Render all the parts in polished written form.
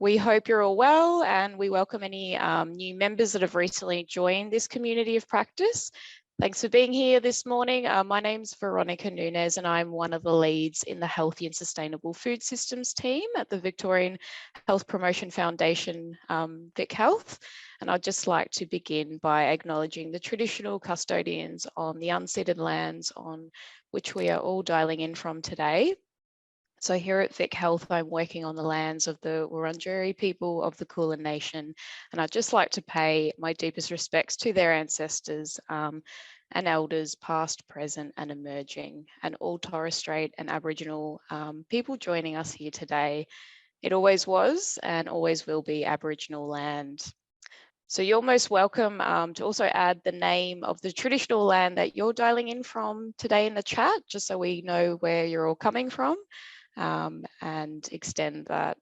We hope you're all well, and we welcome any new members that have recently joined this community of practice. Thanks for being here this morning. My name's Veronica Nunes, and I'm one of the leads in the Healthy and Sustainable Food Systems team at the Victorian Health Promotion Foundation, Vic Health. And I'd just like to begin by acknowledging the traditional custodians on the unceded lands on which we are all dialing in from today. So here at Vic Health, I'm working on the lands of the Wurundjeri people of the Kulin Nation, and I'd just like to pay my deepest respects to their ancestors and elders past, present and emerging, and all Torres Strait and Aboriginal people joining us here today. It always was and always will be Aboriginal land. So you're most welcome to also add the name of the traditional land that you're dialing in from today in the chat, just so we know where you're all coming from. And extend that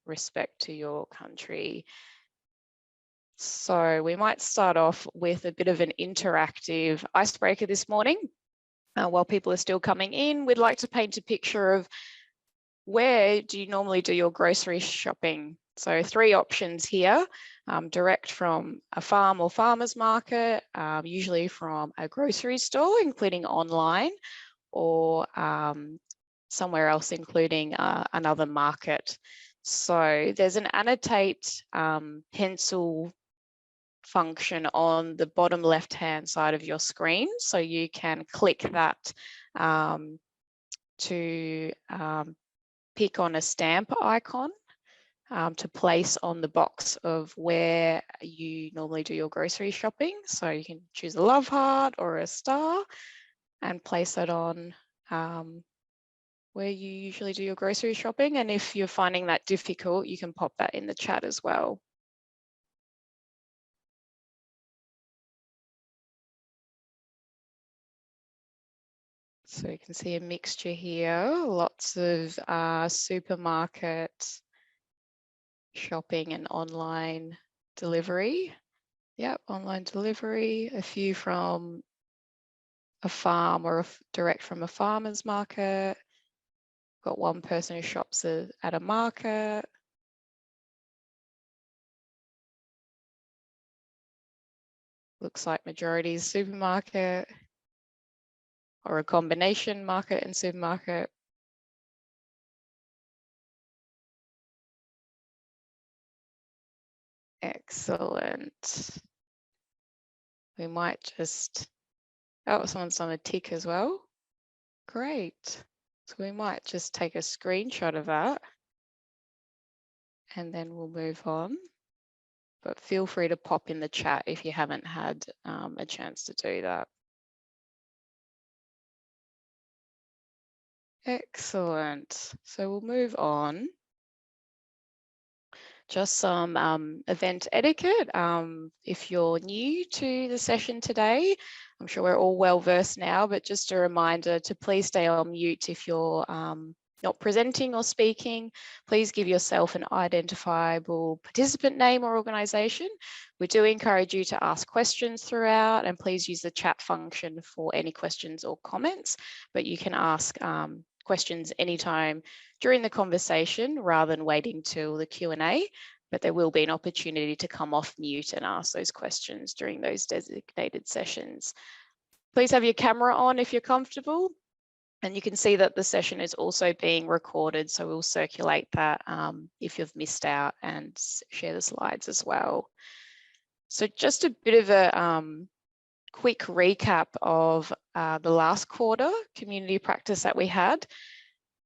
respect to your country. So we might start off with a bit of an interactive icebreaker this morning. While people are still coming in, we'd like to paint a picture of where do you normally do your grocery shopping? So 3 options here, direct from a farm or farmer's market, usually from a grocery store, including online, or somewhere else, including another market. So there's an annotate pencil function on the bottom left-hand side of your screen. So you can click that to pick on a stamp icon to place on the box of where you normally do your grocery shopping. So you can choose a love heart or a star and place that on where you usually do your grocery shopping. And if you're finding that difficult, you can pop that in the chat as well. So you can see a mixture here, lots of supermarket shopping and online delivery. Yep, online delivery, a few from a farm or direct from a farmer's market. Got one person who shops at a market. Looks like majority is supermarket or a combination market and supermarket. Excellent. We might just, oh, someone's on a tick as well. Great. So we might just take a screenshot of that and then we'll move on. But feel free to pop in the chat if you haven't had a chance to do that. Excellent. So we'll move on. Just some event etiquette. If you're new to the session today, I'm sure we're all well versed now, but just a reminder to please stay on mute if you're not presenting or speaking. Please give yourself an identifiable participant name or organisation. We do encourage you to ask questions throughout, and please use the chat function for any questions or comments, but you can ask questions anytime during the conversation rather than waiting till the Q&A, but there will be an opportunity to come off mute and ask those questions during those designated sessions. Please have your camera on if you're comfortable, and you can see that the session is also being recorded, so we'll circulate that if you've missed out and share the slides as well. So just a bit of a quick recap of the last quarter community practice that we had.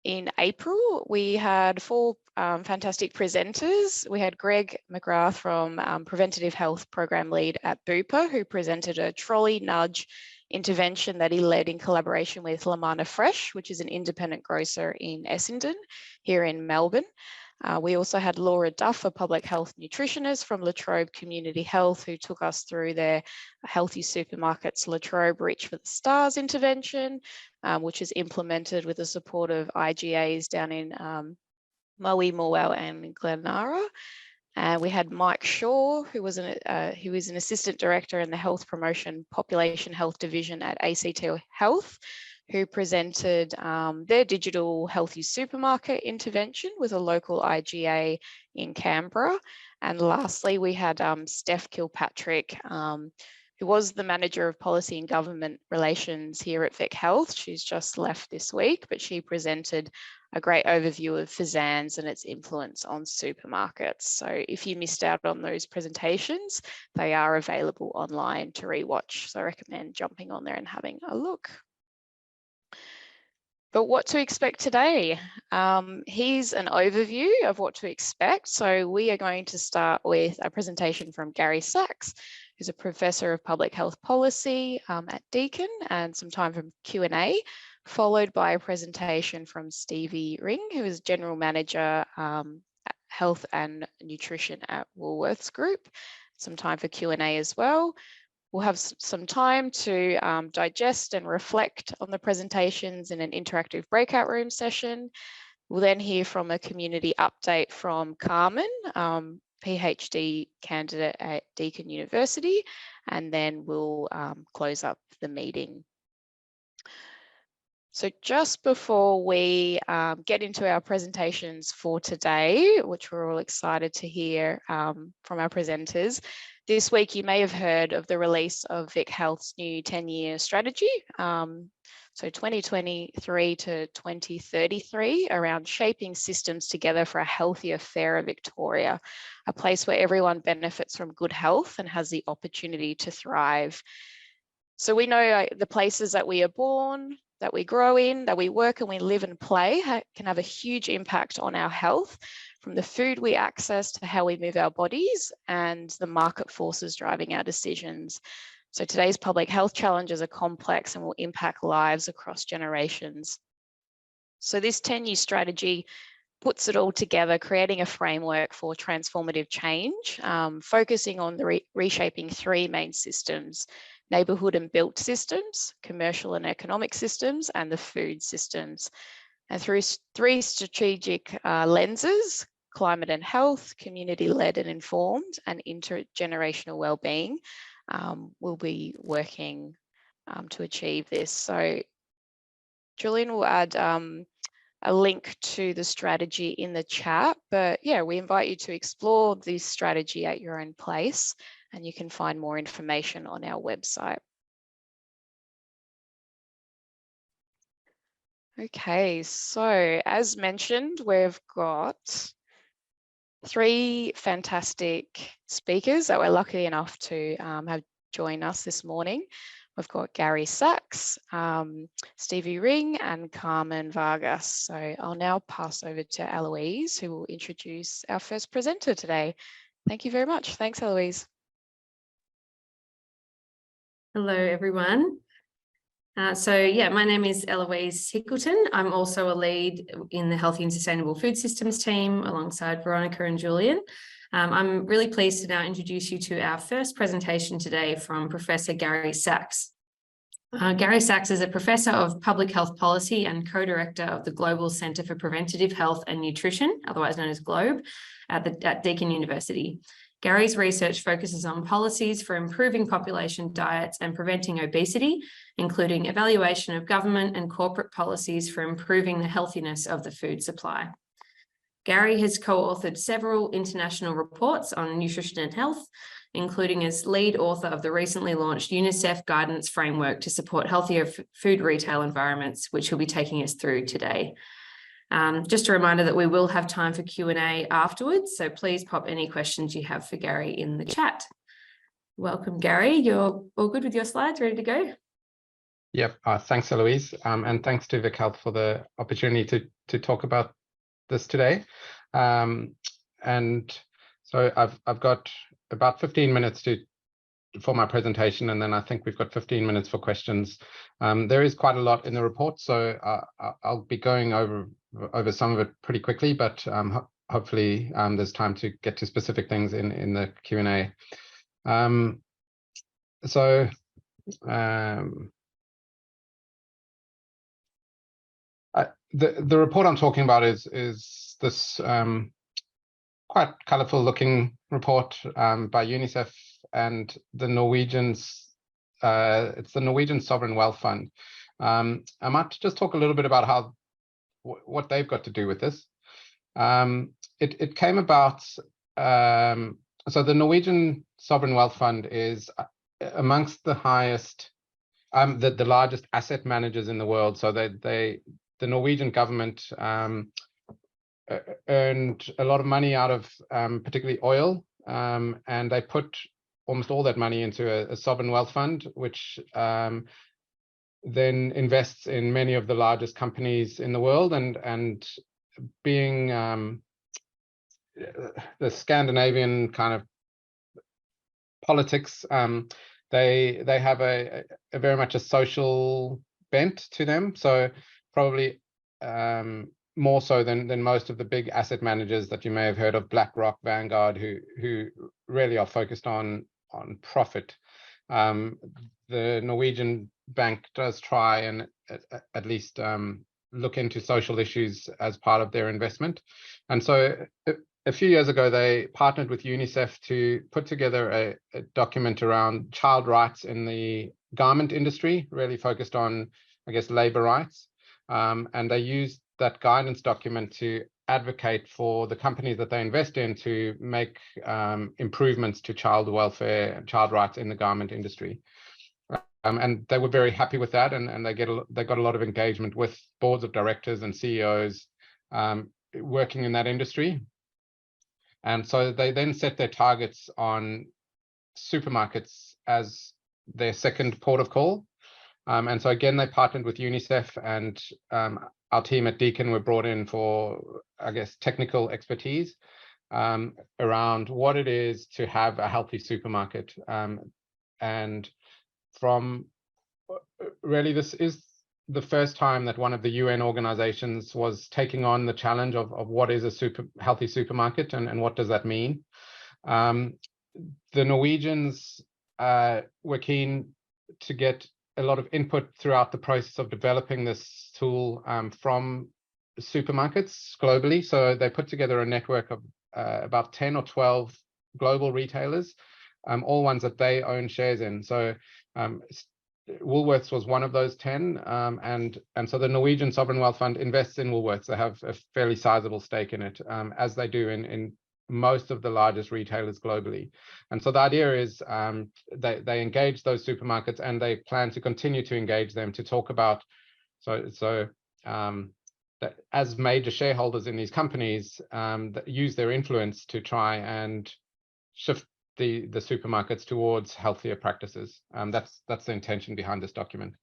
In April, we had 4 fantastic presenters. We had Greg McGrath from Preventative Health Program Lead at Bupa, who presented a trolley nudge intervention that he led in collaboration with Lamana Fresh, which is an independent grocer in Essendon here in Melbourne. We also had Laura Duff, a public health nutritionist from La Trobe Community Health, who took us through their Healthy Supermarkets La Trobe Reach for the Stars intervention, which is implemented with the support of IGAs down in Moe, Morwell and Glenara. We had Mike Shaw, who is an assistant director in the Health Promotion Population Health Division at ACT Health, who presented their digital healthy supermarket intervention with a local IGA in Canberra. And lastly, we had Steph Kilpatrick, who was the Manager of Policy and Government Relations here at Vic Health. She's just left this week, but she presented a great overview of FSANZ and its influence on supermarkets. So if you missed out on those presentations, they are available online to rewatch. So I recommend jumping on there and having a look. But what to expect today? Here's an overview of what to expect. So we are going to start with a presentation from Gary Sachs, who's a Professor of Public Health Policy at Deakin, and some time for Q&A, followed by a presentation from Stevie Ring, who is General Manager Health and Nutrition at Woolworths Group. Some time for Q&A as well. We'll have some time to digest and reflect on the presentations in an interactive breakout room session. We'll then hear from a community update from Carmen, PhD candidate at Deakin University, and then we'll close up the meeting. So just before we get into our presentations for today, which we're all excited to hear from our presenters, this week you may have heard of the release of Vic Health's new 10-year strategy, so 2023 to 2033, around shaping systems together for a healthier, fairer Victoria, a place where everyone benefits from good health and has the opportunity to thrive. So we know the places that we are born, that we grow in, that we work and we live and play can have a huge impact on our health, from the food we access to how we move our bodies and the market forces driving our decisions. So today's public health challenges are complex and will impact lives across generations. So this 10-year strategy puts it all together, creating a framework for transformative change, focusing on the reshaping three main systems: neighbourhood and built systems, commercial and economic systems, and the food systems. And through three strategic lenses: climate and health, community-led and informed, and intergenerational wellbeing, we'll be working to achieve this. So Julian will add a link to the strategy in the chat, but yeah, we invite you to explore this strategy at your own pace, and you can find more information on our website. Okay, so as mentioned, we've got three fantastic speakers that we're lucky enough to have join us this morning. We've got Gary Sachs, Stevie Ring, and Carmen Vargas. So I'll now pass over to Eloise, who will introduce our first presenter today. Thank you very much. Thanks, Eloise. Hello, everyone. My name is Eloise Hickleton. I'm also a lead in the Healthy and Sustainable Food Systems team alongside Veronica and Julian. I'm really pleased to now introduce you to our first presentation today from Professor Gary Sachs. Gary Sachs is a Professor of Public Health Policy and Co-Director of the Global Centre for Preventative Health and Nutrition, otherwise known as GLOBE, at Deakin University. Gary's research focuses on policies for improving population diets and preventing obesity, including evaluation of government and corporate policies for improving the healthiness of the food supply. Gary has co-authored several international reports on nutrition and health, including as lead author of the recently launched UNICEF Guidance Framework to support healthier food retail environments, which he'll be taking us through today. Just a reminder that we will have time for Q&A afterwards, so please pop any questions you have for Gary in the chat. Welcome, Gary. You're all good with your slides, ready to go? Yep, thanks, Eloise, and thanks to Vic Health for the opportunity to talk about this today. And so I've got about 15 minutes for my presentation, and then I think we've got 15 minutes for questions. There is quite a lot in the report, so I'll be going over some of it pretty quickly, but hopefully there's time to get to specific things in the Q&A. The report I'm talking about is this quite colourful looking report by UNICEF and the Norwegians. It's the Norwegian Sovereign Wealth Fund. I might just talk a little bit about how what they've got to do with this. It came about. So the Norwegian Sovereign Wealth Fund is amongst the highest, the largest asset managers in the world. So the Norwegian government earned a lot of money out of particularly oil, and they put almost all that money into a sovereign wealth fund, which then invests in many of the largest companies in the world, and being the Scandinavian kind of politics, they have a very much a social bent to them. So probably more so than most of the big asset managers that you may have heard of, BlackRock, Vanguard, who really are focused on profit. The Norwegian bank does try and at least look into social issues as part of their investment. And so a few years ago, they partnered with UNICEF to put together a document around child rights in the garment industry, really focused on, I guess, labor rights. And they used that guidance document to advocate for the companies that they invest in to make improvements to child welfare and child rights in the garment industry. And they were very happy with that, and they got a lot of engagement with boards of directors and CEOs working in that industry. And so they then set their targets on supermarkets as their second port of call. And so again, they partnered with UNICEF, and our team at Deakin were brought in for, I guess, technical expertise around what it is to have a healthy supermarket. And from really, this is the first time that one of the UN organizations was taking on the challenge of what is a healthy supermarket and what does that mean. The Norwegians were keen to get a lot of input throughout the process of developing this tool from supermarkets globally. So they put together a network of about 10 or 12 global retailers, all ones that they own shares in. So Woolworths was one of those 10, and so the Norwegian Sovereign Wealth Fund invests in Woolworths. They have a fairly sizable stake in it, as they do in most of the largest retailers globally. And so the idea is they engage those supermarkets, and they plan to continue to engage them to talk about that as major shareholders in these companies that use their influence to try and shift the supermarkets towards healthier practices. That's the intention behind this document.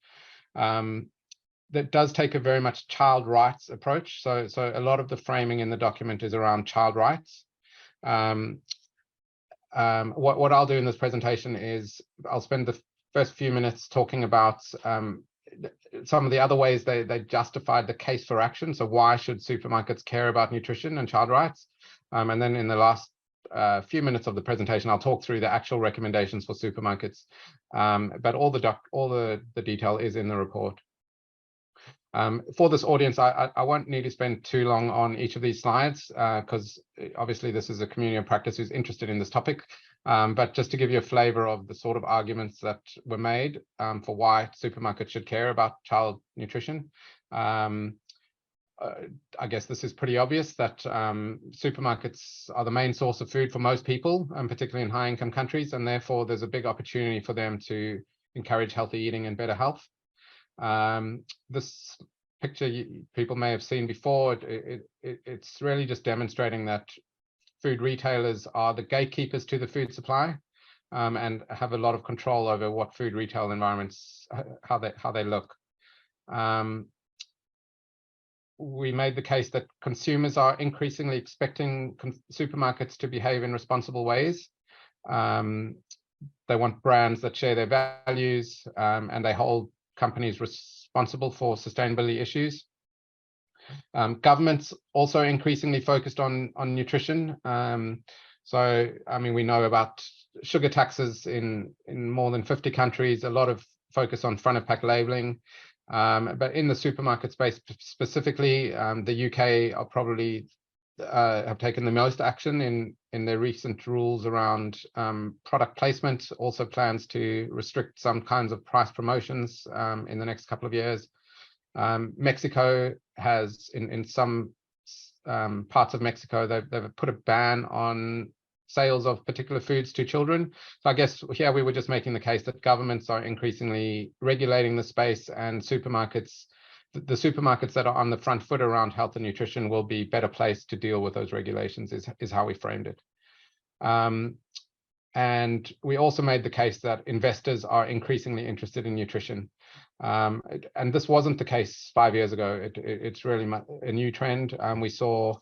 That does take a very much child rights approach. So a lot of the framing in the document is around child rights. What I'll do in this presentation is I'll spend the first few minutes talking about some of the other ways they justified the case for action. So why should supermarkets care about nutrition and child rights? And then in the last few minutes of the presentation, I'll talk through the actual recommendations for supermarkets. But all the detail is in the report. For this audience, I won't need to spend too long on each of these slides because obviously this is a community of practice who's interested in this topic. But just to give you a flavor of the sort of arguments that were made for why supermarkets should care about child nutrition. I guess this is pretty obvious that supermarkets are the main source of food for most people, particularly in high-income countries, and therefore there's a big opportunity for them to encourage healthy eating and better health. This picture people may have seen before. It's really just demonstrating that food retailers are the gatekeepers to the food supply and have a lot of control over what food retail environments, how they look. We made the case that consumers are increasingly expecting supermarkets to behave in responsible ways. They want brands that share their values, and they hold companies responsible for sustainability issues. Governments also increasingly focused on nutrition. So, I mean, we know about sugar taxes in more than 50 countries, a lot of focus on front of pack labeling. But in the supermarket space specifically, the UK are probably have taken the most action in their recent rules around product placement, also plans to restrict some kinds of price promotions in the next couple of years. Mexico has, in some parts of Mexico, they've put a ban on sales of particular foods to children. So I guess here we were just making the case that governments are increasingly regulating the space, and supermarkets, the supermarkets that are on the front foot around health and nutrition will be better placed to deal with those regulations, is how we framed it. And we also made the case that investors are increasingly interested in nutrition. And this wasn't the case 5 years ago. It's really a new trend. We saw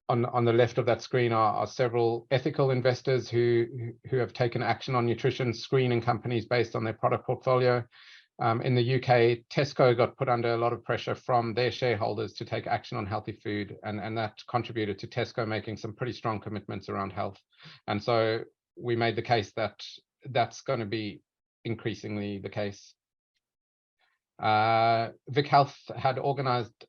on the left of that screen are several ethical investors who have taken action on nutrition, screening companies based on their product portfolio. In the UK, Tesco got put under a lot of pressure from their shareholders to take action on healthy food, and that contributed to Tesco making some pretty strong commitments around health. And so we made the case that that's going to be increasingly the case. Vic Health had organized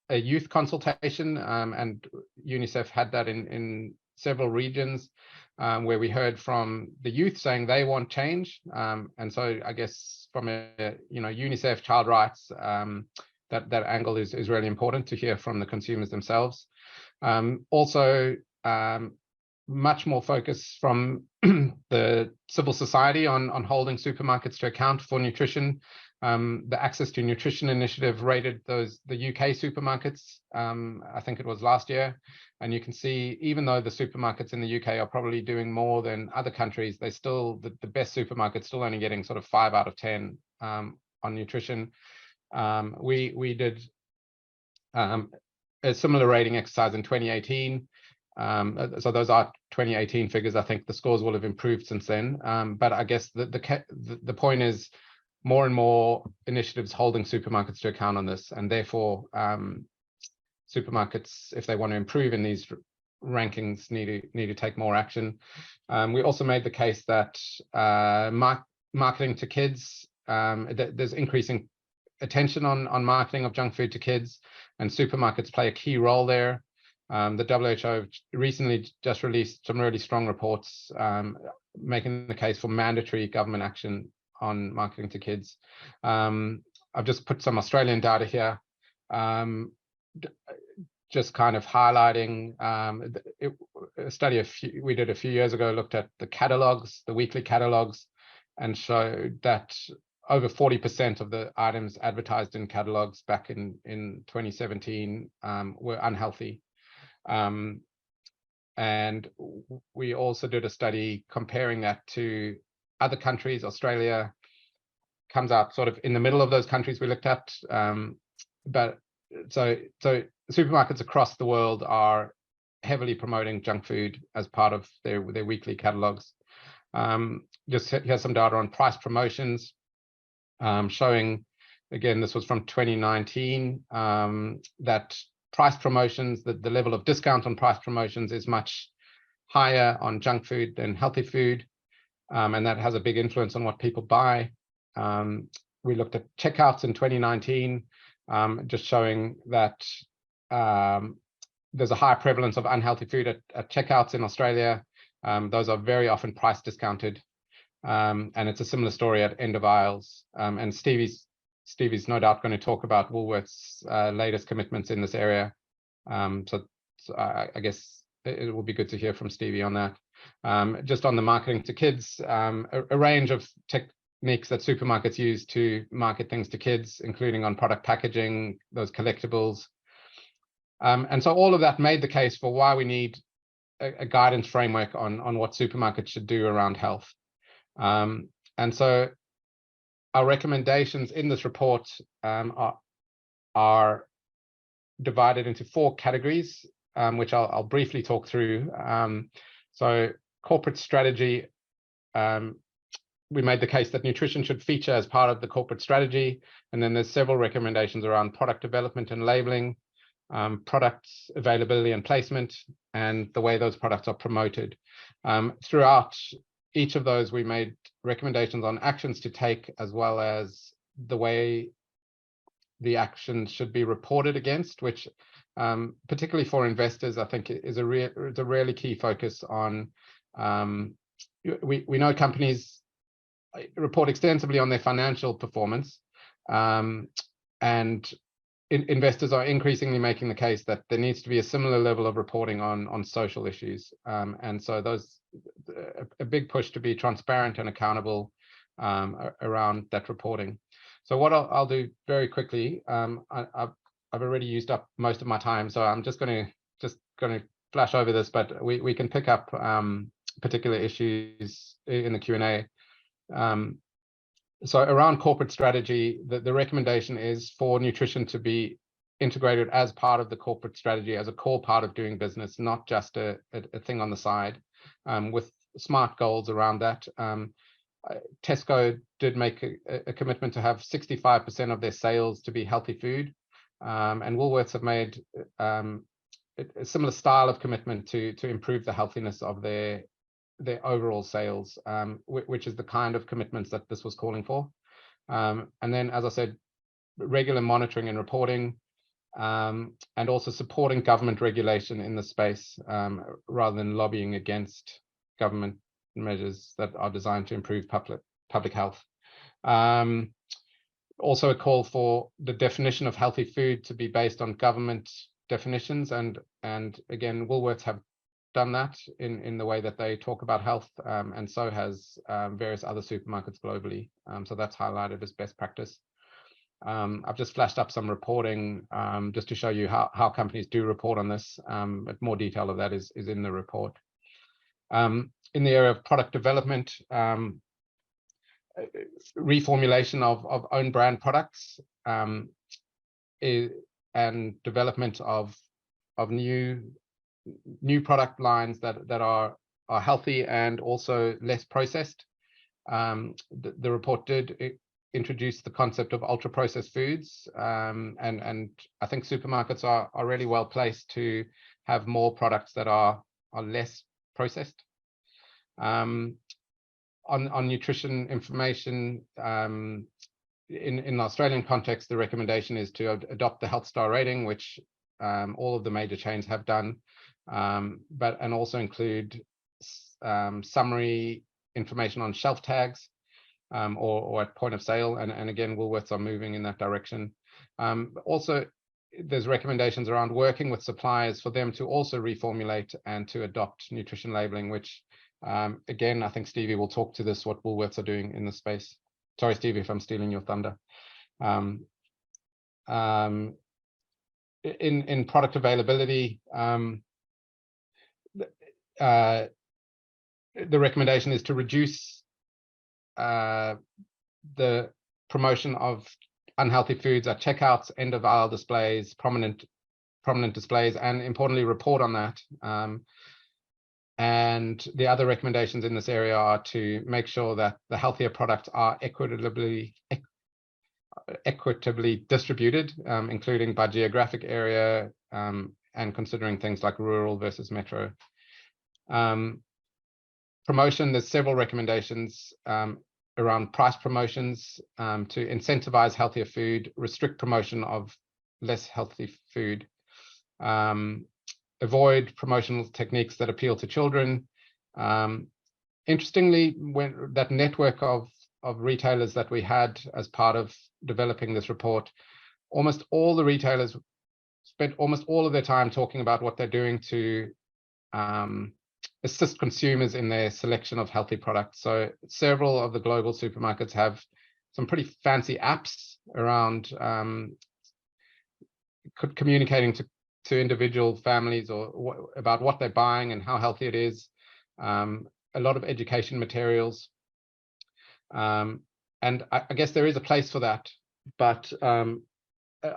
a youth consultation, and UNICEF had that in several regions, where we heard from the youth saying they want change. And so I guess from a UNICEF child rights, that angle is really important to hear from the consumers themselves. Also, much more focus from the civil society on holding supermarkets to account for nutrition. The Access to Nutrition Initiative rated the UK supermarkets, I think it was last year, and you can see, even though the supermarkets in the UK are probably doing more than other countries, they still, the best supermarkets still only getting sort of 5 out of 10 on nutrition. We did a similar rating exercise in 2018. So those are 2018 figures. I think the scores will have improved since then. But I guess the point is, more and more initiatives holding supermarkets to account on this, and therefore supermarkets, if they want to improve in these rankings, need to take more action. We also made the case that marketing to kids, there's increasing attention on marketing of junk food to kids, and supermarkets play a key role there. The WHO recently just released some really strong reports making the case for mandatory government action on marketing to kids. I've just put some Australian data here, just kind of highlighting a study we did a few years ago looked at the catalogs, the weekly catalogs, and showed that over 40% of the items advertised in catalogs back in 2017 were unhealthy. And we also did a study comparing that to other countries. Australia comes out sort of in the middle of those countries we looked at. But so supermarkets across the world are heavily promoting junk food as part of their weekly catalogs. Just here's some data on price promotions, showing, again, this was from 2019, that price promotions, the level of discount on price promotions is much higher on junk food than healthy food. And that has a big influence on what people buy. We looked at checkouts in 2019, just showing that there's a high prevalence of unhealthy food at checkouts in Australia. Those are very often price discounted. And it's a similar story at end of aisles. And Stevie's no doubt going to talk about Woolworths' latest commitments in this area. So I guess it will be good to hear from Stevie on that. Just on the marketing to kids, a range of techniques that supermarkets use to market things to kids, including on product packaging, those collectibles. And so all of that made the case for why we need a guidance framework on what supermarkets should do around health. And so our recommendations in this report are divided into 4 categories, which I'll briefly talk through. So corporate strategy, we made the case that nutrition should feature as part of the corporate strategy. And then there's several recommendations around product development and labeling, product availability and placement, and the way those products are promoted. Throughout each of those, we made recommendations on actions to take, as well as the way the actions should be reported against, which particularly for investors, I think is a really key focus on. We know companies report extensively on their financial performance, and investors are increasingly making the case that there needs to be a similar level of reporting on social issues, and so a big push to be transparent and accountable around that reporting. So what I'll do very quickly, I've already used up most of my time, so I'm just going to flash over this, but we can pick up particular issues in the Q&A. So around corporate strategy, the recommendation is for nutrition to be integrated as part of the corporate strategy, as a core part of doing business, not just a thing on the side, with smart goals around that. Tesco did make a commitment to have 65% of their sales to be healthy food, and Woolworths have made a similar style of commitment to improve the healthiness of their overall sales, which is the kind of commitments that this was calling for. And then, as I said, regular monitoring and reporting, and also supporting government regulation in the space, rather than lobbying against government measures that are designed to improve public health. Also a call for the definition of healthy food to be based on government definitions, and again, Woolworths have done that in the way that they talk about health, and so has various other supermarkets globally. So that's highlighted as best practice. I've just flashed up some reporting just to show you how companies do report on this, but more detail of that is in the report. In the area of product development, reformulation of own brand products, and development of new product lines that are healthy and also less processed. The report did introduce the concept of ultra processed foods, and I think supermarkets are really well placed to have more products that are less processed. On nutrition information, in the Australian context, the recommendation is to adopt the Health Star rating, which all of the major chains have done, and also include summary information on shelf tags, or at point of sale, and again, Woolworths are moving in that direction. Also, there's recommendations around working with suppliers for them to also reformulate and to adopt nutrition labeling, which again, I think Stevie will talk to this, what Woolworths are doing in the space. Sorry, Stevie, if I'm stealing your thunder. In product availability, the recommendation is to reduce the promotion of unhealthy foods at checkouts, end of aisle displays, prominent displays, and importantly, report on that. And the other recommendations in this area are to make sure that the healthier products are equitably distributed, including by geographic area, and considering things like rural versus metro. Promotion, there's several recommendations around price promotions to incentivize healthier food, restrict promotion of less healthy food, avoid promotional techniques that appeal to children. Interestingly, when that network of retailers that we had as part of developing this report, almost all the retailers spent almost all of their time talking about what they're doing to assist consumers in their selection of healthy products. So several of the global supermarkets have some pretty fancy apps around communicating to individual families or about what they're buying and how healthy it is. A lot of education materials, and I guess there is a place for that, but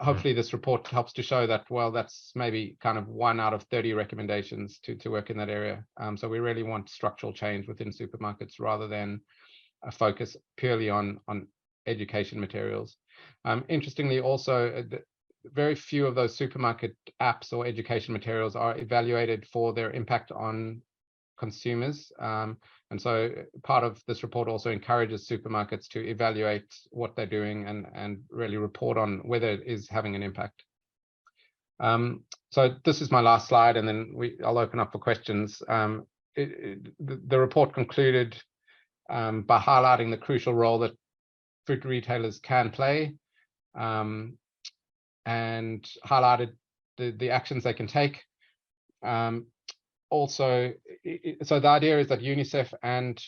hopefully this report helps to show that, well, that's maybe kind of 1 out of 30 recommendations to work in that area. So we really want structural change within supermarkets rather than a focus purely on education materials. Interestingly, also, very few of those supermarket apps or education materials are evaluated for their impact on consumers. And so part of this report also encourages supermarkets to evaluate what they're doing and really report on whether it is having an impact. So this is my last slide, and then I'll open up for questions. The report concluded by highlighting the crucial role that food retailers can play, and highlighted the actions they can take. Also, so the idea is that UNICEF and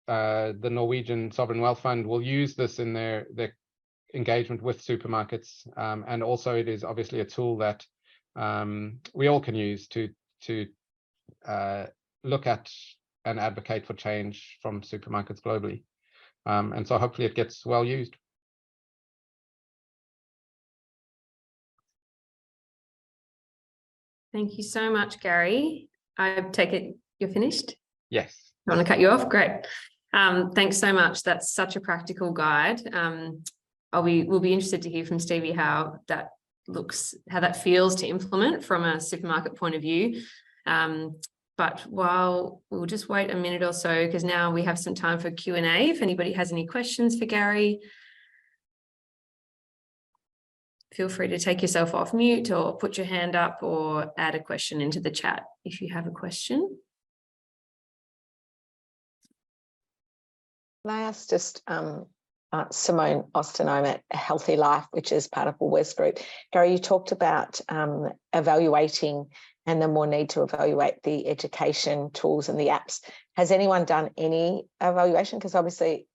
the Norwegian Sovereign Wealth Fund will use this in their engagement with supermarkets, and also it is obviously a tool that we all can use to look at and advocate for change from supermarkets globally, and so hopefully it gets well used. Thank you so much, Gary. I take it you're finished? Yes. I want to cut you off. Great. Thanks so much. That's such a practical guide. We'll be interested to hear from Stevie how that looks, how that feels to implement from a supermarket point of view. But while we'll just wait a minute or so, because now we have some time for Q&A. If anybody has any questions for Gary, feel free to take yourself off mute or put your hand up or add a question into the chat if you have a question. Can I ask just Simone Austin, I'm at Healthy Life, which is part of Woolworths Group. Gary, you talked about evaluating and the more need to evaluate the education tools and the apps. Has anyone done any evaluation? Because obviously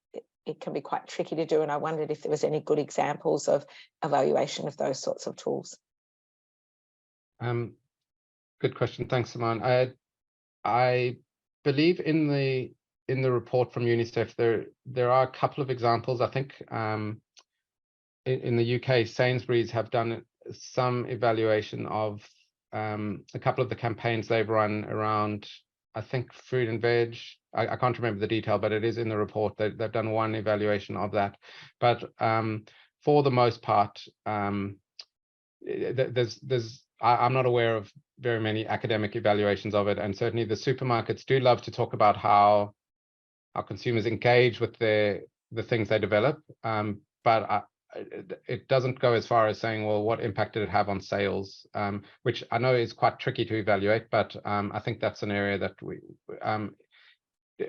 it can be quite tricky to do, and I wondered if there was any good examples of evaluation of those sorts of tools. Good question. Thanks, Simone. I believe in the report from UNICEF, there are a couple of examples. I think in the UK, Sainsbury's have done some evaluation of a couple of the campaigns they've run around, I think, food and veg. I can't remember the detail, but it is in the report. They've done one evaluation of that. But for the most part, I'm not aware of very many academic evaluations of it. And certainly the supermarkets do love to talk about how consumers engage with the things they develop, but it doesn't go as far as saying, well, what impact did it have on sales, which I know is quite tricky to evaluate, but I think that's an area that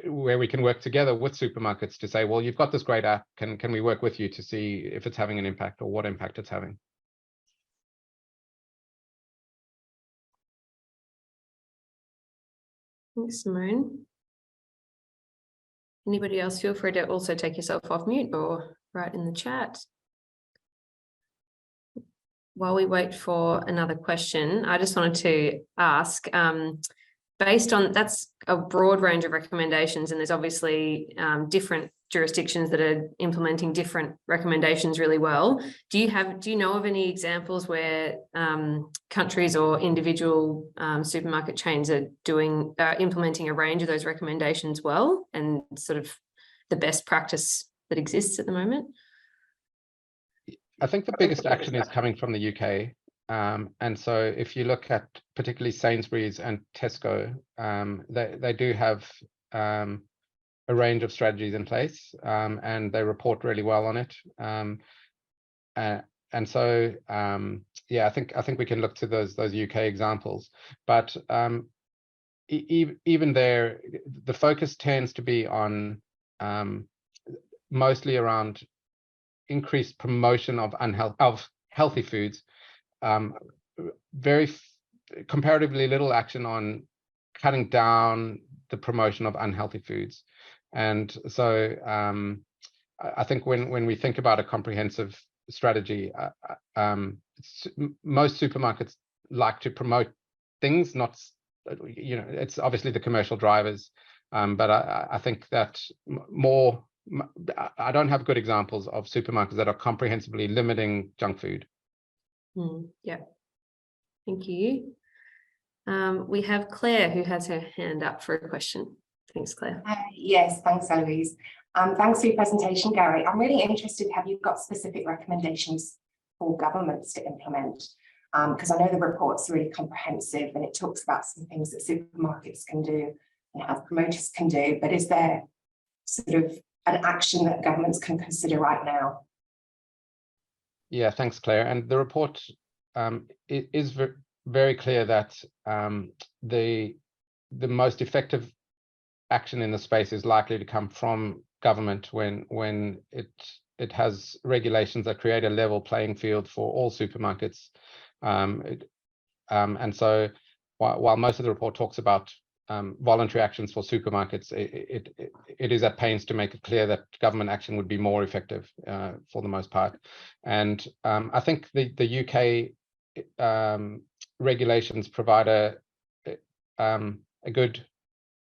where we can work together with supermarkets to say, well, you've got this great app, can we work with you to see if it's having an impact or what impact it's having. Thanks, Simone. Anybody else, feel free to also take yourself off mute or write in the chat. While we wait for another question, I just wanted to ask, based on, that's a broad range of recommendations, and there's obviously different jurisdictions that are implementing different recommendations really well. Do you know of any examples where countries or individual supermarket chains are implementing a range of those recommendations well, and sort of the best practice that exists at the moment? I think the biggest action is coming from the UK. And so if you look at particularly Sainsbury's and Tesco, they do have a range of strategies in place, and they report really well on it. And so, yeah, I think we can look to those UK examples. But even there, the focus tends to be on mostly around increased promotion of healthy foods. Very comparatively little action on cutting down the promotion of unhealthy foods. And so I think when we think about a comprehensive strategy, most supermarkets like to promote things, not, it's obviously the commercial drivers, but I think that more, I don't have good examples of supermarkets that are comprehensively limiting junk food. Yeah, thank you. We have Claire who has her hand up for a question. Thanks, Claire. Yes, thanks, Eloise. Thanks for your presentation, Gary. I'm really interested, have you got specific recommendations for governments to implement? Because I know the report's really comprehensive and it talks about some things that supermarkets can do and health promoters can do, but is there sort of an action that governments can consider right now? Yeah, thanks, Claire. And the report it is very clear that the most effective action in the space is likely to come from government when it has regulations that create a level playing field for all supermarkets. And so while most of the report talks about voluntary actions for supermarkets, it is at pains to make it clear that government action would be more effective for the most part. And I think the UK regulations provide a good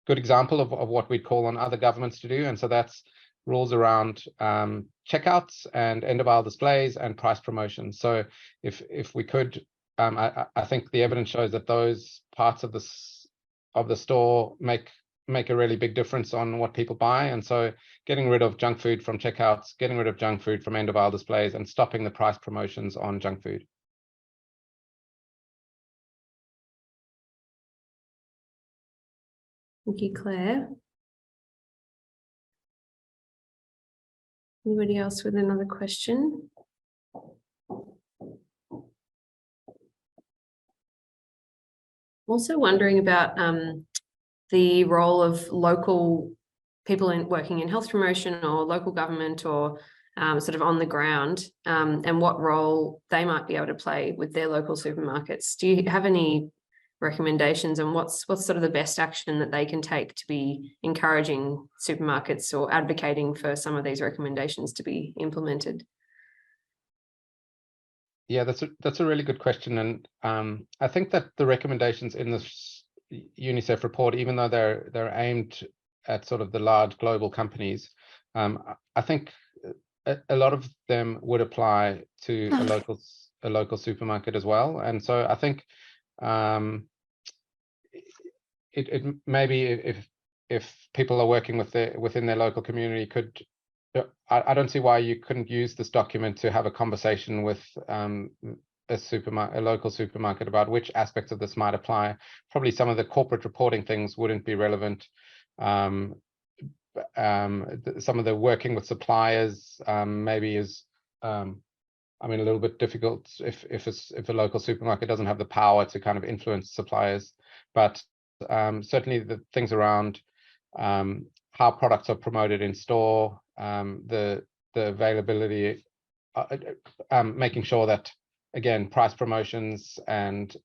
example of what we'd call on other governments to do. And so that's rules around checkouts and end of aisle displays and price promotions. So if we could, I think the evidence shows that those parts of the store make a really big difference on what people buy. And so getting rid of junk food from checkouts, getting rid of junk food from end of aisle displays, and stopping the price promotions on junk food. Thank you, Claire. Anybody else with another question? Also wondering about the role of local people working in health promotion or local government or sort of on the ground, and what role they might be able to play with their local supermarkets. Do you have any recommendations on what's sort of the best action that they can take to be encouraging supermarkets or advocating for some of these recommendations to be implemented? Yeah, that's a really good question, and I think that the recommendations in this UNICEF report, even though they're aimed at sort of the large global companies, I think a lot of them would apply to a local supermarket as well. And so I think it maybe if people are working within their local community could. I don't see why you couldn't use this document to have a conversation with a local supermarket about which aspects of this might apply. Probably some of the corporate reporting things wouldn't be relevant. Some of the working with suppliers maybe is, I mean, a little bit difficult if a local supermarket doesn't have the power to kind of influence suppliers. But certainly the things around how products are promoted in store, the availability, making sure that, again, price promotions and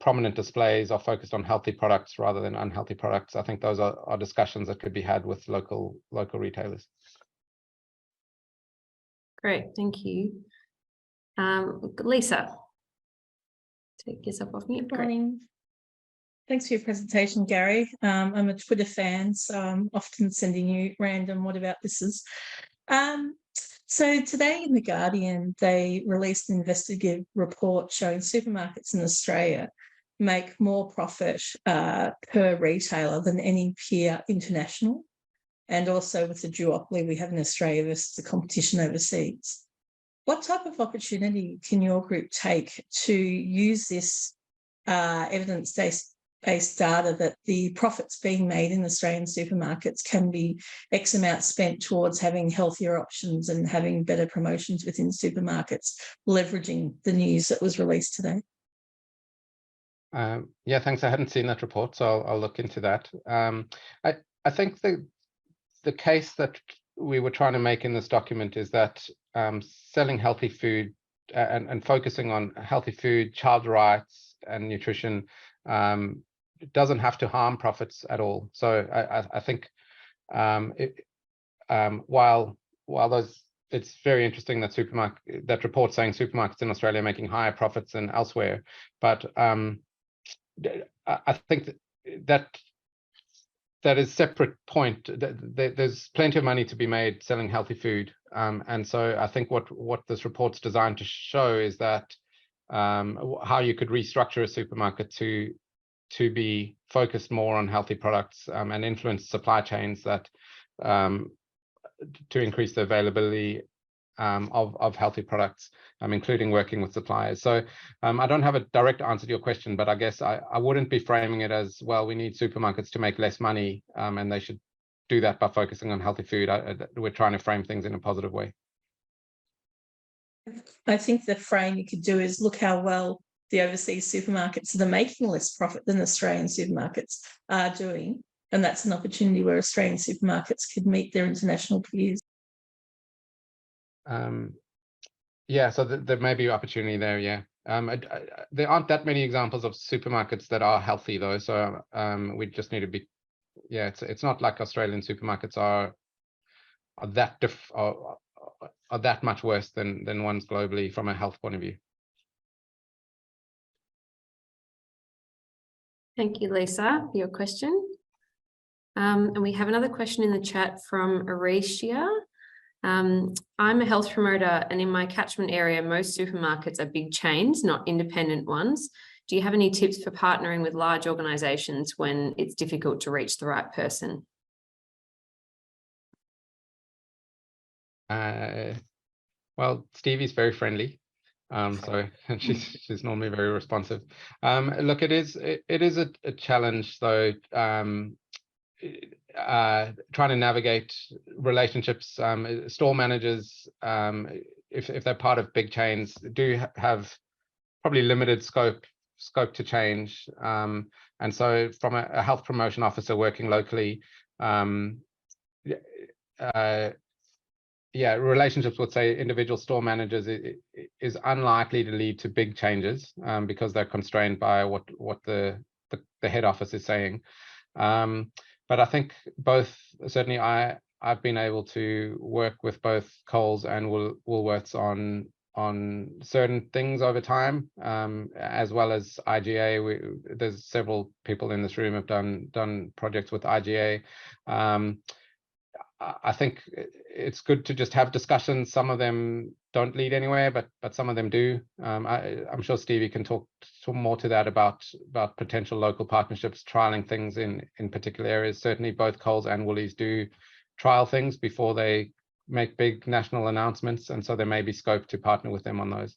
prominent displays are focused on healthy products rather than unhealthy products. I think those are discussions that could be had with local retailers. Great, thank you. Lisa, take yourself off mute. Good morning. Thanks for your presentation, Gary. I'm a Twitter fan, so I'm often sending you random what about thises. So today in The Guardian, they released an investigative report showing supermarkets in Australia make more profit per retailer than any peer international, and also with the duopoly we have in Australia versus the competition overseas. What type of opportunity can your group take to use this evidence-based data that the profits being made in Australian supermarkets can be X amount spent towards having healthier options and having better promotions within supermarkets, leveraging the news that was released today? Yeah, thanks. I hadn't seen that report, so I'll look into that. I think the case that we were trying to make in this document is that selling healthy food and focusing on healthy food, child rights and nutrition it doesn't have to harm profits at all. So I think while those, it's very interesting that that report saying supermarkets in Australia are making higher profits than elsewhere, but I think that is separate point. There's plenty of money to be made selling healthy food, and so I think what this report's designed to show is that how you could restructure a supermarket to be focused more on healthy products and influence supply chains that to increase the availability of healthy products, including working with suppliers. So I don't have a direct answer to your question, but I guess I wouldn't be framing it as, well, we need supermarkets to make less money and they should do that by focusing on healthy food. We're trying to frame things in a positive way. I think the frame you could do is look how well the overseas supermarkets that are making less profit than Australian supermarkets are doing. And that's an opportunity where Australian supermarkets could meet their international peers. Yeah, so there may be opportunity there, yeah. There aren't that many examples of supermarkets that are healthy though, so we just need to be, yeah, it's not like Australian supermarkets are that much worse than ones globally from a health point of view. Thank you, Lisa, for your question. And we have another question in the chat from Aricia. I'm a health promoter, and in my catchment area, most supermarkets are big chains, not independent ones. Do you have any tips for partnering with large organisations when it's difficult to reach the right person? Well, Stevie's very friendly, so she's normally very responsive. Look, it is a challenge though. Trying to navigate relationships. Store managers, if they're part of big chains, do have probably limited scope to change. And so from a health promotion officer working locally, yeah, relationships with, say, individual store managers is unlikely to lead to big changes because they're constrained by what the head office is saying. But I think certainly I've been able to work with both Coles and Woolworths on certain things over time, as well as IGA. There's several people in this room have done projects with IGA. I think it's good to just have discussions. Some of them don't lead anywhere, but some of them do. I'm sure Stevie can talk more to that about potential local partnerships, trialing things in particular areas. Certainly both Coles and Woolies do trial things before they make big national announcements, and so there may be scope to partner with them on those.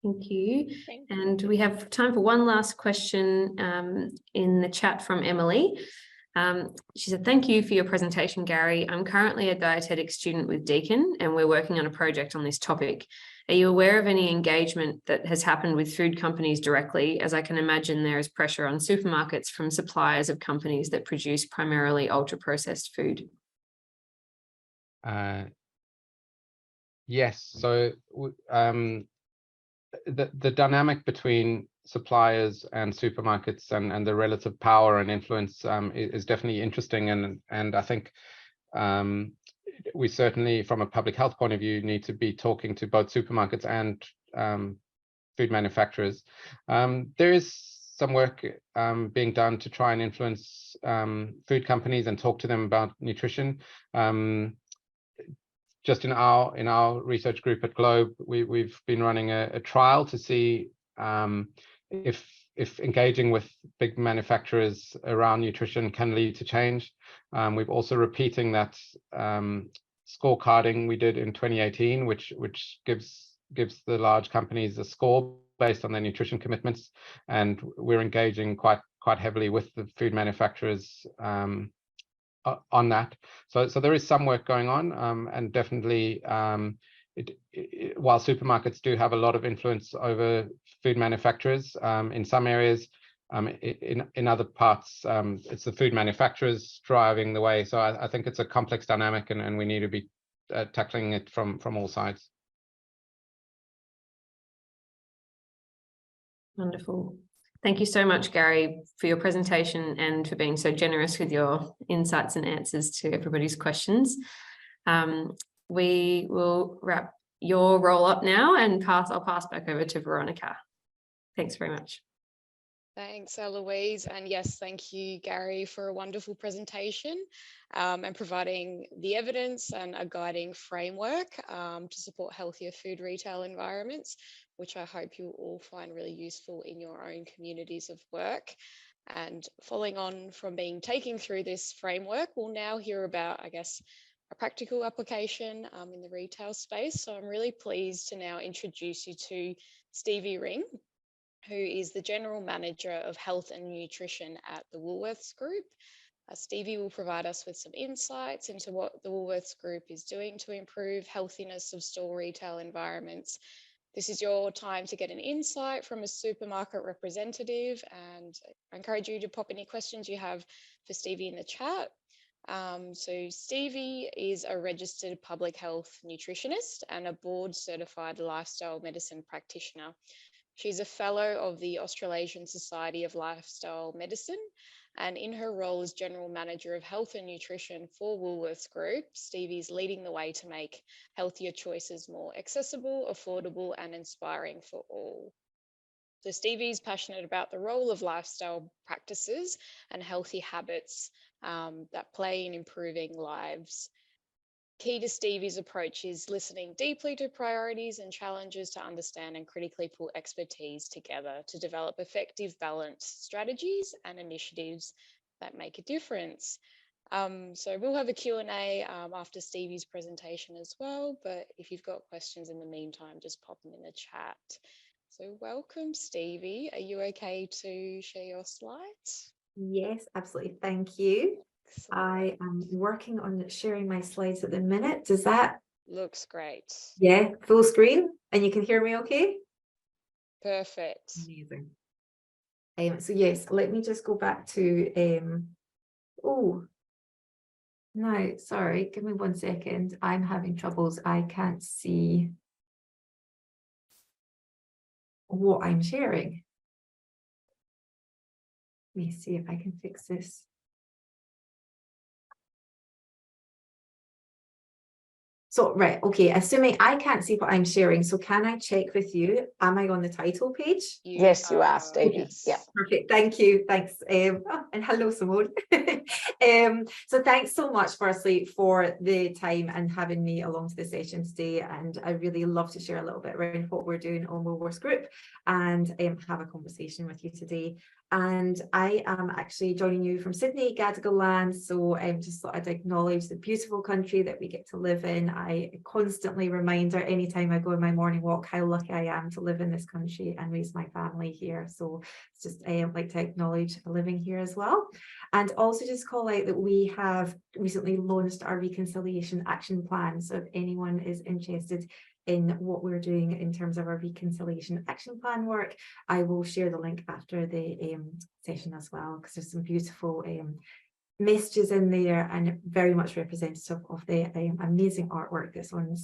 Thank you. And we have time for one last question in the chat from Emily. She said, thank you for your presentation, Gary. I'm currently a dietetics student with Deakin, and we're working on a project on this topic. Are you aware of any engagement that has happened with food companies directly? As I can imagine, there is pressure on supermarkets from suppliers of companies that produce primarily ultra-processed food. Yes, so the dynamic between suppliers and supermarkets and the relative power and influence is definitely interesting, and I think we certainly, from a public health point of view, need to be talking to both supermarkets and food manufacturers. There is some work being done to try and influence food companies and talk to them about nutrition. Just in our research group at Globe, we've been running a trial to see if engaging with big manufacturers around nutrition can lead to change. We've also repeating that scorecarding we did in 2018, which gives the large companies a score based on their nutrition commitments, and we're engaging quite heavily with the food manufacturers on that. So there is some work going on, and definitely while supermarkets do have a lot of influence over food manufacturers in some areas, in other parts it's the food manufacturers driving the way. So I think it's a complex dynamic, and we need to be tackling it from all sides. Wonderful. Thank you so much, Gary, for your presentation and for being so generous with your insights and answers to everybody's questions. We will wrap your roll up now and I'll pass back over to Veronica. Thanks very much. Thanks, Eloise. And yes, thank you, Gary, for a wonderful presentation and providing the evidence and a guiding framework to support healthier food retail environments, which I hope you'll all find really useful in your own communities of work. And following on from being taken through this framework, we'll now hear about, I guess, a practical application in the retail space. So I'm really pleased to now introduce you to Stevie Ring, who is the General Manager of Health and Nutrition at the Woolworths Group. Stevie will provide us with some insights into what the Woolworths Group is doing to improve healthiness of store retail environments, This is your time to get an insight from a supermarket representative, and I encourage you to pop any questions you have for Stevie in the chat. So Stevie is a registered public health nutritionist and a board certified lifestyle medicine practitioner. She's a fellow of the Australasian Society of Lifestyle Medicine, and in her role as General Manager of Health and Nutrition for Woolworths Group, Stevie's leading the way to make healthier choices more accessible, affordable, and inspiring for all. So Stevie's passionate about the role of lifestyle practices and healthy habits that play in improving lives. Key to Stevie's approach is listening deeply to priorities and challenges to understand and critically pull expertise together to develop effective, balanced strategies and initiatives that make a difference. So we'll have a Q&A after Stevie's presentation as well, but if you've got questions in the meantime, just pop them in the chat. So welcome, Stevie. Are you okay to share your slides? Yes, absolutely. Thank you. I am working on sharing my slides at the minute. Does that? Looks great. Yeah, full screen, and you can hear me okay? Perfect. Amazing. So yes, let me just go back to oh no, sorry, give me 1 second. I'm having troubles. I can't see what I'm sharing. Let me see if I can fix this. So, right, okay, assuming I can't see what I'm sharing, so can I check with you? Am I on the title page? Yes, you are, Stevie. Yeah. Perfect, thank you, thanks. And hello, Simone. So thanks so much, firstly, for the time and having me along to the session today. And I really love to share a little bit around what we're doing on Woolworths Group and have a conversation with you today. And I am actually joining you from Sydney, Gadigal land. So just thought I'd acknowledge the beautiful country that we get to live in. I constantly remind her anytime I go on my morning walk how lucky I am to live in this country and raise my family here. So it's just like to acknowledge living here as well. And also just call out that we have recently launched our Reconciliation Action Plan. So if anyone is interested in what we're doing in terms of our Reconciliation Action Plan work, I will share the link after the session as well, because there's some beautiful messages in there and very much representative of the amazing artwork that's on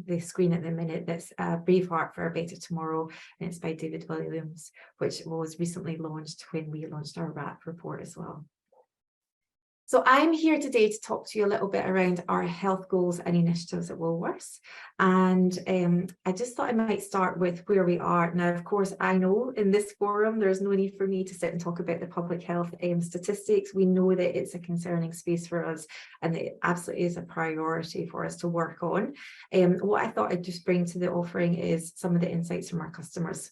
the screen at the minute. That's Braveheart for a Better Tomorrow, and it's by David Williams, which was recently launched when we launched our RAP report as well. So I'm here today to talk to you a little bit around our health goals and initiatives at Woolworths. And I just thought I might start with where we are. Now, of course, I know in this forum, there's no need for me to sit and talk about the public health statistics. We know that it's a concerning space for us and it absolutely is a priority for us to work on. What I thought I'd just bring to the offering is some of the insights from our customers.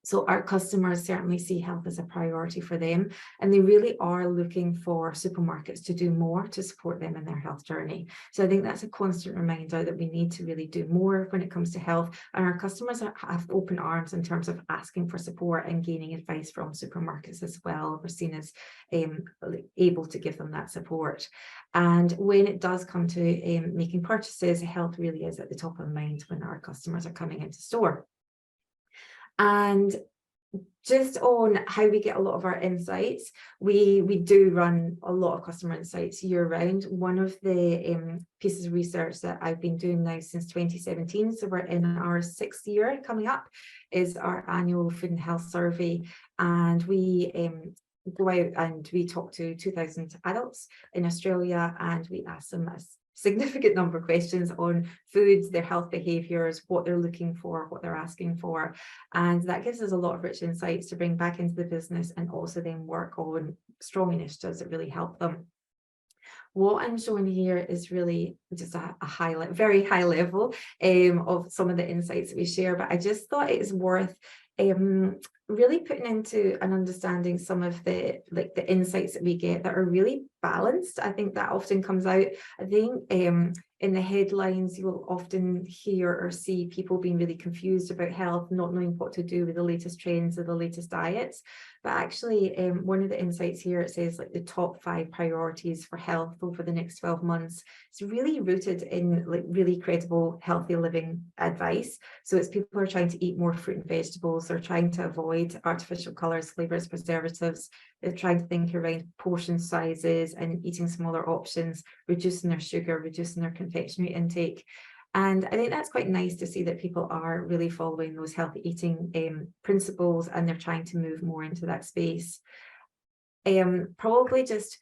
So our customers certainly see health as a priority for them, and they really are looking for supermarkets to do more to support them in their health journey. So I think that's a constant reminder that we need to really do more when it comes to health, and our customers have open arms in terms of asking for support and gaining advice from supermarkets as well. We're seen as able to give them that support. And when it does come to making purchases, health really is at the top of mind when our customers are coming into store. And just on how we get a lot of our insights, we do run a lot of customer insights year round. One of the pieces of research that I've been doing now since 2017, so we're in our 6th year coming up, is our annual food and health survey. And we go out and we talk to 2,000 adults in Australia, and we ask them a significant number of questions on foods, their health behaviours, what they're looking for, what they're asking for. And that gives us a lot of rich insights to bring back into the business and also then work on strong initiatives that really help them. What I'm showing here is really just a very high level of some of the insights that we share, but I just thought it is worth really putting into and understanding some of the insights that we get that are really balanced. I think that often comes out. I think in the headlines, you will often hear or see people being really confused about health, not knowing what to do with the latest trends or the latest diets. But actually, one of the insights here, it says like the top 5 priorities for health over the next 12 months. It's really rooted in like really credible, healthy living advice. So it's people who are trying to eat more fruit and vegetables. They're trying to avoid artificial colours, flavours, preservatives. They're trying to think around portion sizes and eating smaller options, reducing their sugar, reducing their confectionery intake. And I think that's quite nice to see that people are really following those healthy eating principles, and they're trying to move more into that space. Probably just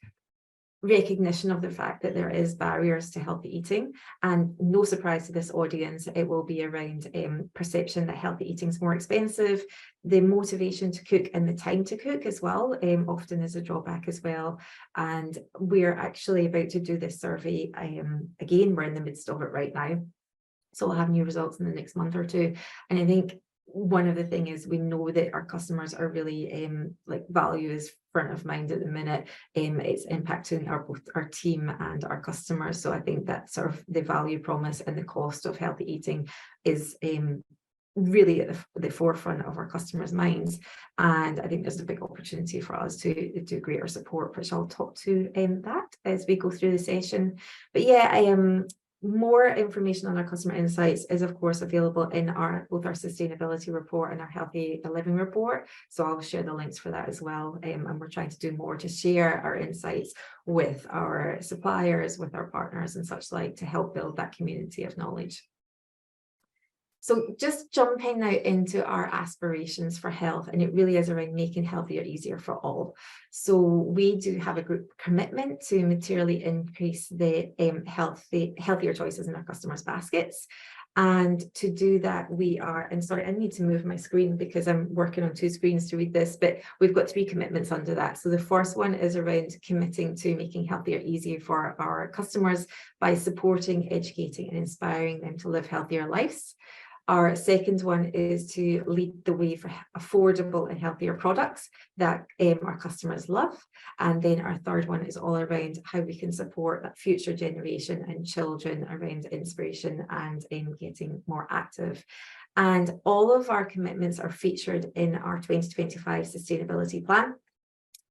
recognition of the fact that there is barriers to healthy eating, and no surprise to this audience, it will be around perception that healthy eating is more expensive, the motivation to cook and the time to cook as well often is a drawback as well. And we're actually about to do this survey again, we're in the midst of it right now, so we'll have new results in the next month or two. And I think one of the things is we know that our customers are really like value is front of mind at the minute. It's impacting both our team and our customers. So I think that sort of the value promise and the cost of healthy eating is really at the forefront of our customers' minds. And I think there's a big opportunity for us to do greater support, which I'll talk to that as we go through the session. But yeah, more information on our customer insights is of course available in both our sustainability report and our healthy living report. So I'll share the links for that as well. And we're trying to do more to share our insights with our suppliers, with our partners and such like, to help build that community of knowledge. So just jumping now into our aspirations for health, and it really is around making healthier easier for all. So we do have a group commitment to materially increase the healthier choices in our customers' baskets. And to do that, we are, and sorry, I need to move my screen because I'm working on 2 screens to read this, but we've got 3 commitments under that. So the first one is around committing to making healthier easier for our customers by supporting, educating and inspiring them to live healthier lives. Our second one is to lead the way for affordable and healthier products that our customers love. And then our third one is all around how we can support that future generation and children around inspiration and getting more active. And all of our commitments are featured in our 2025 sustainability plan,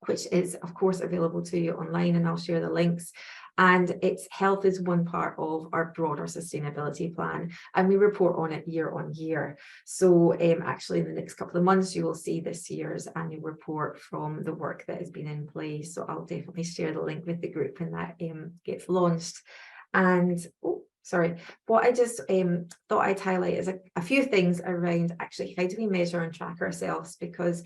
which is of course available to you online, and I'll share the links. And its health is one part of our broader sustainability plan, and we report on it year on year. So actually in the next couple of months, you will see this year's annual report from the work that has been in place. So I'll definitely share the link with the group when that gets launched. And what I just thought I'd highlight is a few things around actually how do we measure and track ourselves, because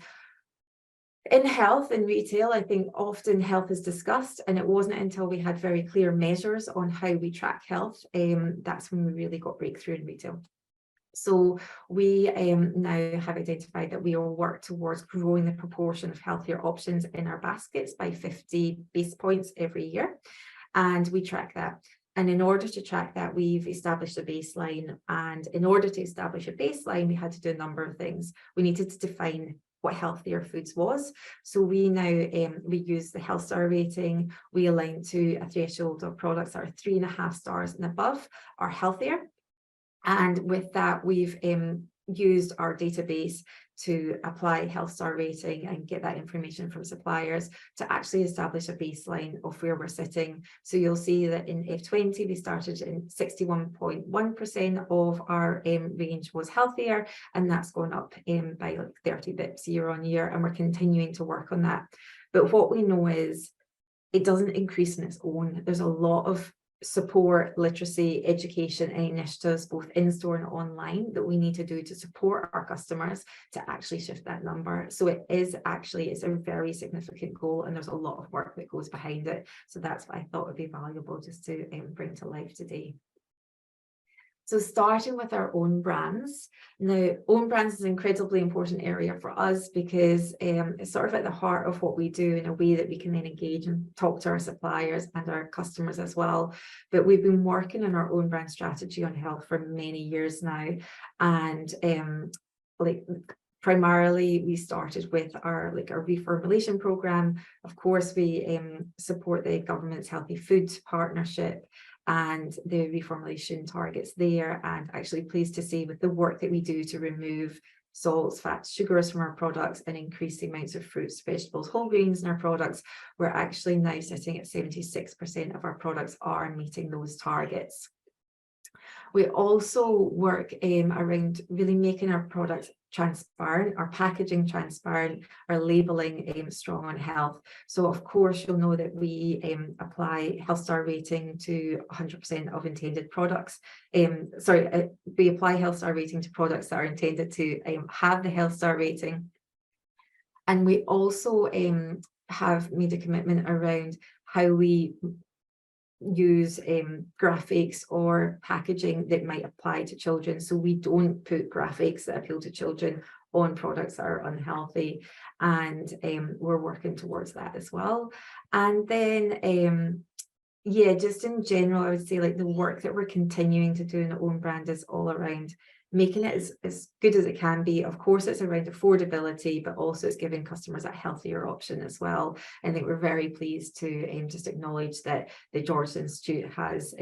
in health and retail, I think often health is discussed, and it wasn't until we had very clear measures on how we track health, that's when we really got breakthrough in retail. So we now have identified that we will work towards growing the proportion of healthier options in our baskets by 50 basis points every year, and we track that. And in order to track that, we've established a baseline. And in order to establish a baseline, we had to do a number of things. We needed to define what healthier foods was. So we now we use the health star rating. We align to a threshold of products that are 3.5 stars and above are healthier. And with that, we've used our database to apply health star rating and get that information from suppliers to actually establish a baseline of where we're sitting. So you'll see that in F20 we started in 61.1% of our range was healthier, and that's gone up by like 30 bits year on year, and we're continuing to work on that. But what we know is it doesn't increase on its own. There's a lot of support, literacy, education and initiatives both in-store and online that we need to do to support our customers to actually shift that number. So it's a very significant goal, and there's a lot of work that goes behind it. So that's what I thought would be valuable just to bring to life today. So starting with our own brands. Now, own brands is an incredibly important area for us because it's sort of at the heart of what we do in a way that we can then engage and talk to our suppliers and our customers as well. But we've been working on our own brand strategy on health for many years now. And Primarily, we started with our reformulation program. Of course, we support the government's Healthy Food Partnership and the reformulation targets there. And actually pleased to see with the work that we do to remove salts, fats, sugars from our products and increase the amounts of fruits, vegetables, whole grains in our products, we're actually now sitting at 76% of our products are meeting those targets. We also work around really making our products transparent, our packaging transparent, our labelling strong on health. So of course you'll know that we apply Health Star rating to 100% of intended products. We apply Health Star rating to products that are intended to have the Health Star rating. And we also have made a commitment around how we use graphics or packaging that might apply to children. So we don't put graphics that appeal to children on products that are unhealthy, and we're working towards that as well. And then yeah, just in general, I would say like the work that we're continuing to do in the own brand is all around making it as good as it can be. Of course, it's around affordability, but also it's giving customers a healthier option as well. I think we're very pleased to just acknowledge that the George Institute has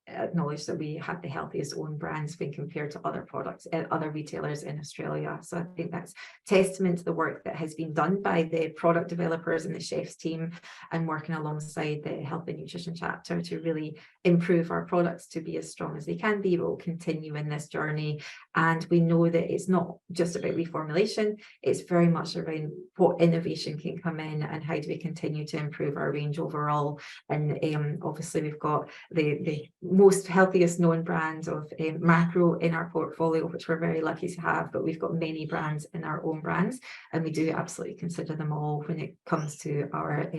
acknowledged that we have the healthiest own brands when compared to other products and other retailers in Australia. So I think that's testament to the work that has been done by the product developers and the chefs team, and working alongside the health and nutrition chapter to really improve our products to be as strong as they can be. We'll continue in this journey, and we know that it's not just about reformulation, it's very much around what innovation can come in and how do we continue to improve our range overall. And obviously we've got the most healthiest known brand of Macro in our portfolio, which we're very lucky to have, but we've got many brands in our own brands, and we do absolutely consider them all when it comes to our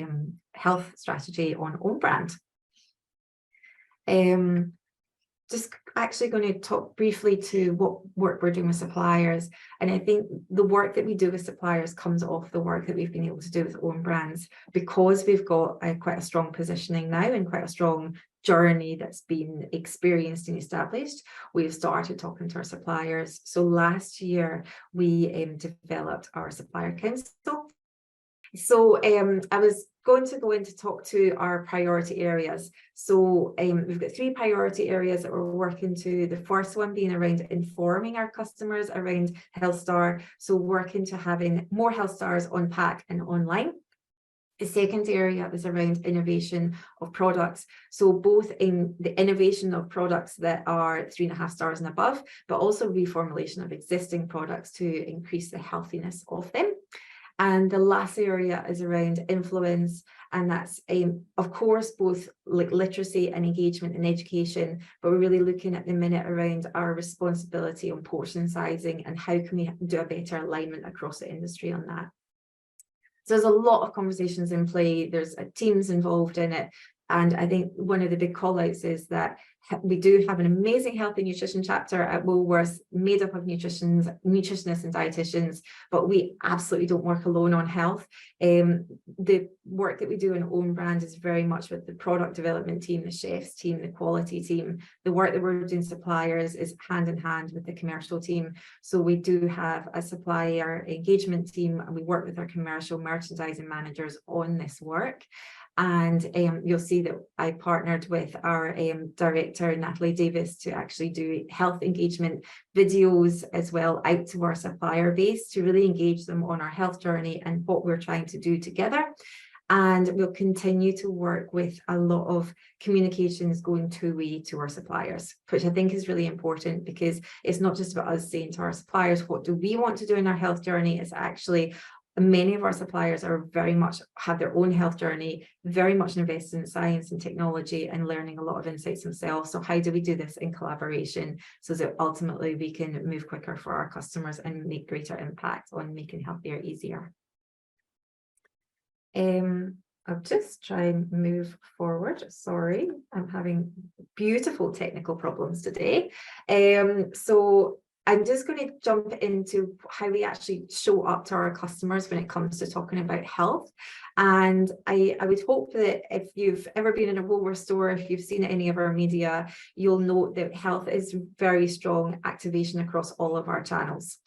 health strategy on own brand. Just actually going to talk briefly to what work we're doing with suppliers. And I think the work that we do with suppliers comes off the work that we've been able to do with own brands, because we've got quite a strong positioning now and quite a strong journey that's been experienced and established. We've started talking to our suppliers. So last year we developed our supplier council. So I was going to go in to talk to our priority areas. So we've got 3 priority areas that we're working to. The first one being around informing our customers around Health Star. So working to having more Health Stars on pack and online. The second area is around innovation of products. So both in the innovation of products that are 3.5 stars and above, but also reformulation of existing products to increase the healthiness of them. And the last area is around influence, and that's of course both like literacy and engagement and education, but we're really looking at the minute around our responsibility on portion sizing and how can we do a better alignment across the industry on that. So there's a lot of conversations in play, there's teams involved in it. And I think one of the big call outs is that we do have an amazing health and nutrition chapter at Woolworths made up of nutritionists and dietitians, but we absolutely don't work alone on health. The work that we do in own brand is very much with the product development team, the chefs team, the quality team. The work that we're doing suppliers is hand in hand with the commercial team. So we do have a supplier engagement team, and we work with our commercial merchandising managers on this work. And you'll see that I partnered with our director, Natalie Davis, to actually do health engagement videos as well out to our supplier base to really engage them on our health journey and what we're trying to do together. And we'll continue to work with a lot of communications going two-way to our suppliers, which I think is really important, because it's not just about us saying to our suppliers, what do we want to do in our health journey? It's actually many of our suppliers are very much have their own health journey, very much invested in science and technology and learning a lot of insights themselves. So how do we do this in collaboration so that ultimately we can move quicker for our customers and make greater impact on making healthier easier? I'll just try and move forward. Sorry, I'm having beautiful technical problems today. So I'm just going to jump into how we actually show up to our customers when it comes to talking about health. And I would hope that if you've ever been in a Woolworths store, if you've seen any of our media, you'll note that health is very strong activation across all of our channels.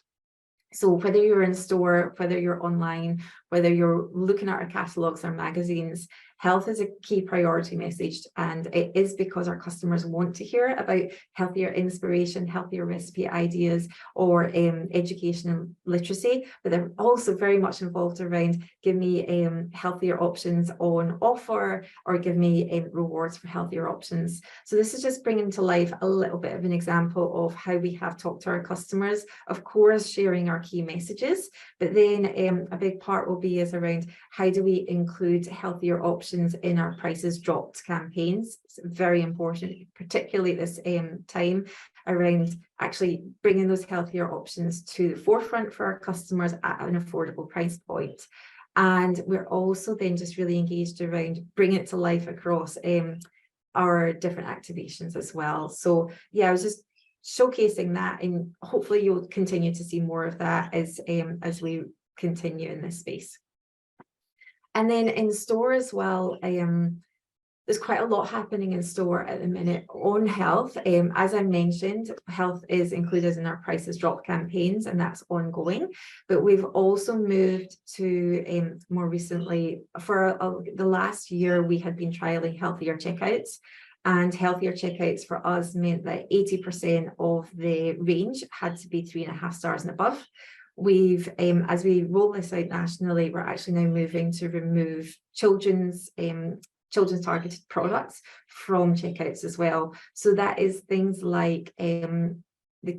So whether you're in store, whether you're online, whether you're looking at our catalogues or magazines, health is a key priority message, and it is because our customers want to hear about healthier inspiration, healthier recipe ideas, or education and literacy, but they're also very much involved around give me healthier options on offer, or give me rewards for healthier options. So this is just bringing to life a little bit of an example of how we have talked to our customers, of course sharing our key messages, but then a big part will be is around how do we include healthier options in our prices dropped campaigns. It's very important, particularly this time around actually bringing those healthier options to the forefront for our customers at an affordable price point. And we're also then just really engaged around bringing it to life across our different activations as well. So yeah, I was just showcasing that, and hopefully you'll continue to see more of that as we continue in this space. And then in store as well, there's quite a lot happening in store at the minute on health. As I mentioned, health is included in our prices drop campaigns, and that's ongoing. But we've also moved to more recently, for the last year, we had been trialing healthier checkouts. And healthier checkouts for us meant that 80% of the range had to be 3.5 stars and above. We've, as we roll this out nationally, we're actually now moving to remove children's targeted products from checkouts as well. So that is things like the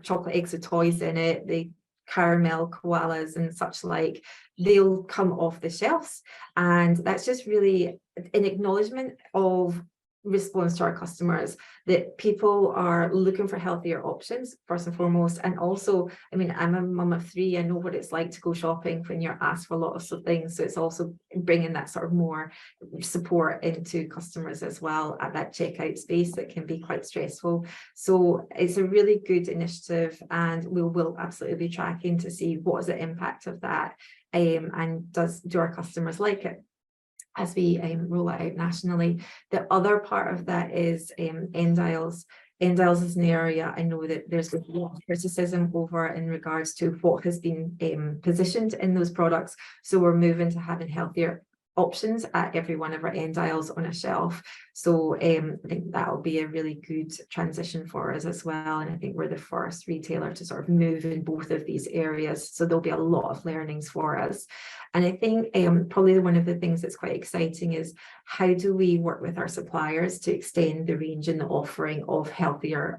chocolate eggs with toys in it, the caramel koalas and such like, they'll come off the shelves. And that's just really an acknowledgement of response to our customers, that people are looking for healthier options first and foremost. And also, I mean, I'm a mum of 3, I know what it's like to go shopping when you're asked for a lot of things, so it's also bringing that sort of more support into customers as well at that checkout space that can be quite stressful. So it's a really good initiative, and we will absolutely be tracking to see what is the impact of that, and do our customers like it as we roll it out nationally. The other part of that is end aisles. End aisles is an area I know that there's a lot of criticism over in regards to what has been positioned in those products. So we're moving to having healthier options at every one of our end aisles on a shelf. So I think that'll be a really good transition for us as well. And I think we're the first retailer to sort of move in both of these areas. So there'll be a lot of learnings for us. And I think probably one of the things that's quite exciting is how do we work with our suppliers to extend the range and the offering of healthier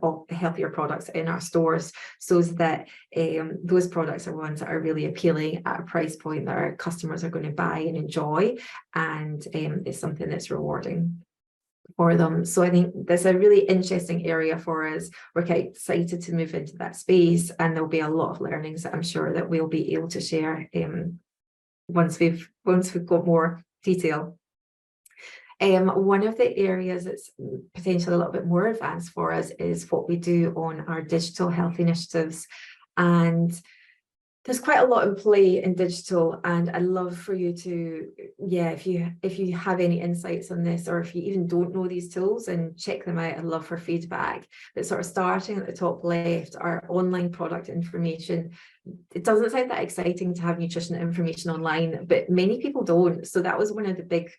products in our stores, so that those products are ones that are really appealing at a price point that our customers are going to buy and enjoy, and it's something that's rewarding for them. So I think that's a really interesting area for us. We're quite excited to move into that space, and there'll be a lot of learnings that I'm sure that we'll be able to share once we've got more detail. One of the areas that's potentially a little bit more advanced for us is what we do on our digital health initiatives. And there's quite a lot in play in digital, and I'd love for you to, if you have any insights on this, or if you even don't know these tools, and check them out. I'd love for feedback. But sort of starting at the top left, our online product information. It doesn't sound that exciting to have nutrition information online, but many people don't. So that was one of the big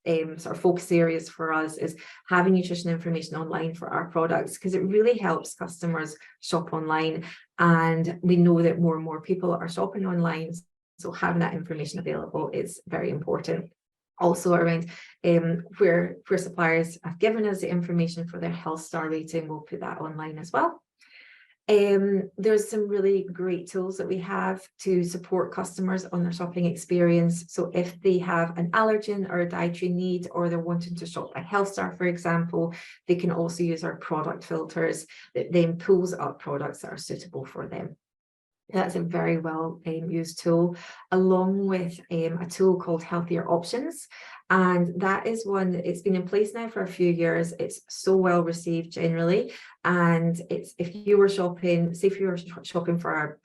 sort of focus areas for us, is having nutrition information online for our products, because it really helps customers shop online, and we know that more and more people are shopping online, so having that information available is very important. Also around where suppliers have given us the information for their health star rating, we'll put that online as well. There's some really great tools that we have to support customers on their shopping experience. So if they have an allergen or a dietary need, or they're wanting to shop by Health Star, for example, they can also use our product filters that then pulls up products that are suitable for them. That's a very well used tool, along with a tool called Healthier Options. And that is one, it's been in place now for a few years. It's so well received generally. And it's, if you were shopping, say if you were shopping for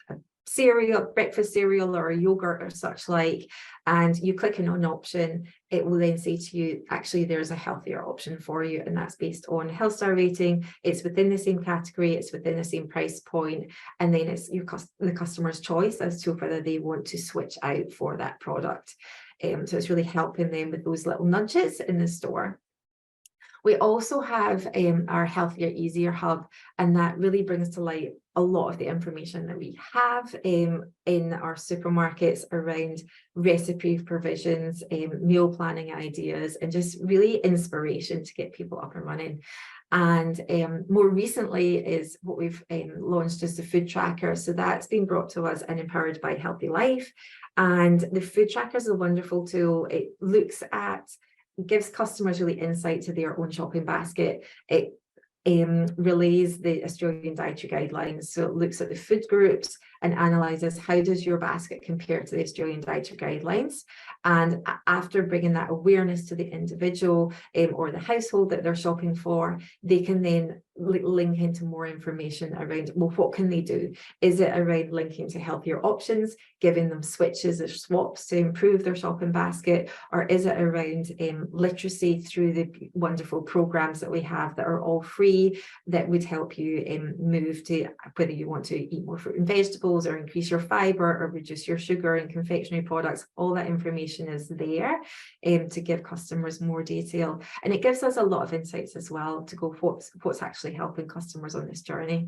cereal, breakfast cereal or a yogurt or such like, and you click on an option, it will then say to you, actually, there's a healthier option for you. And that's based on health star rating. It's within the same category, it's within the same price point. And then it's the customer's choice as to whether they want to switch out for that product. So it's really helping them with those little nudges in the store. We also have our Healthier Easier Hub, and that really brings to light a lot of the information that we have in our supermarkets around recipe provisions, meal planning ideas, and just really inspiration to get people up and running. And more recently is what we've launched as the food tracker. So that's been brought to us and empowered by Healthy Life. And the food tracker is a wonderful tool. It gives customers really insight to their own shopping basket. It relays the Australian dietary guidelines. So it looks at the food groups and analyzes how does your basket compare to the Australian dietary guidelines. And after bringing that awareness to the individual or the household that they're shopping for, they can then link into more information around, well, what can they do? Is it around linking to healthier options, giving them switches or swaps to improve their shopping basket? Or is it around literacy through the wonderful programs that we have that are all free, that would help you move to whether you want to eat more fruit and vegetables or increase your fiber or reduce your sugar and confectionery products? All that information is there to give customers more detail. And it gives us a lot of insights as well to go what's actually helping customers on this journey.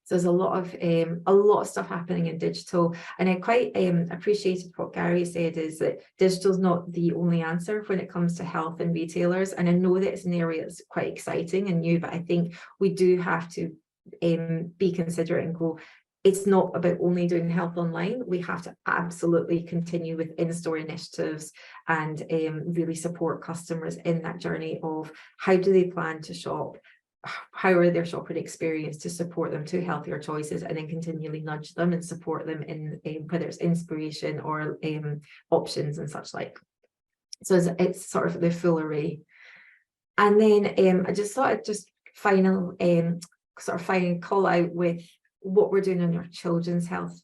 So there's a lot of stuff happening in digital, and I quite appreciated what Gary said, is that digital is not the only answer when it comes to health and retailers. And I know that it's an area that's quite exciting and new, but I think we do have to be considerate and go, it's not about only doing health online. We have to absolutely continue with in-store initiatives and really support customers in that journey of how do they plan to shop, how are their shopping experience to support them to healthier choices, and then continually nudge them and support them in whether it's inspiration or options and such like. So it's sort of the full array. And then I just thought I'd just final call out with what we're doing in our children's health.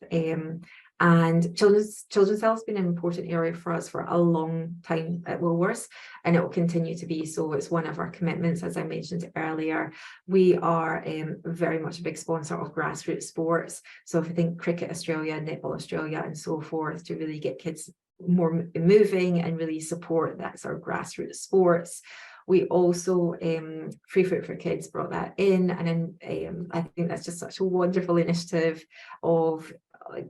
And children's health has been an important area for us for a long time at Woolworths, and it will continue to be so. It's one of our commitments, as I mentioned earlier. We are very much a big sponsor of grassroots sports. So if I think Cricket Australia, Netball Australia and so forth, to really get kids more moving and really support that sort of grassroots sports. We also, Free Fruit for Kids brought that in, and I think that's just such a wonderful initiative of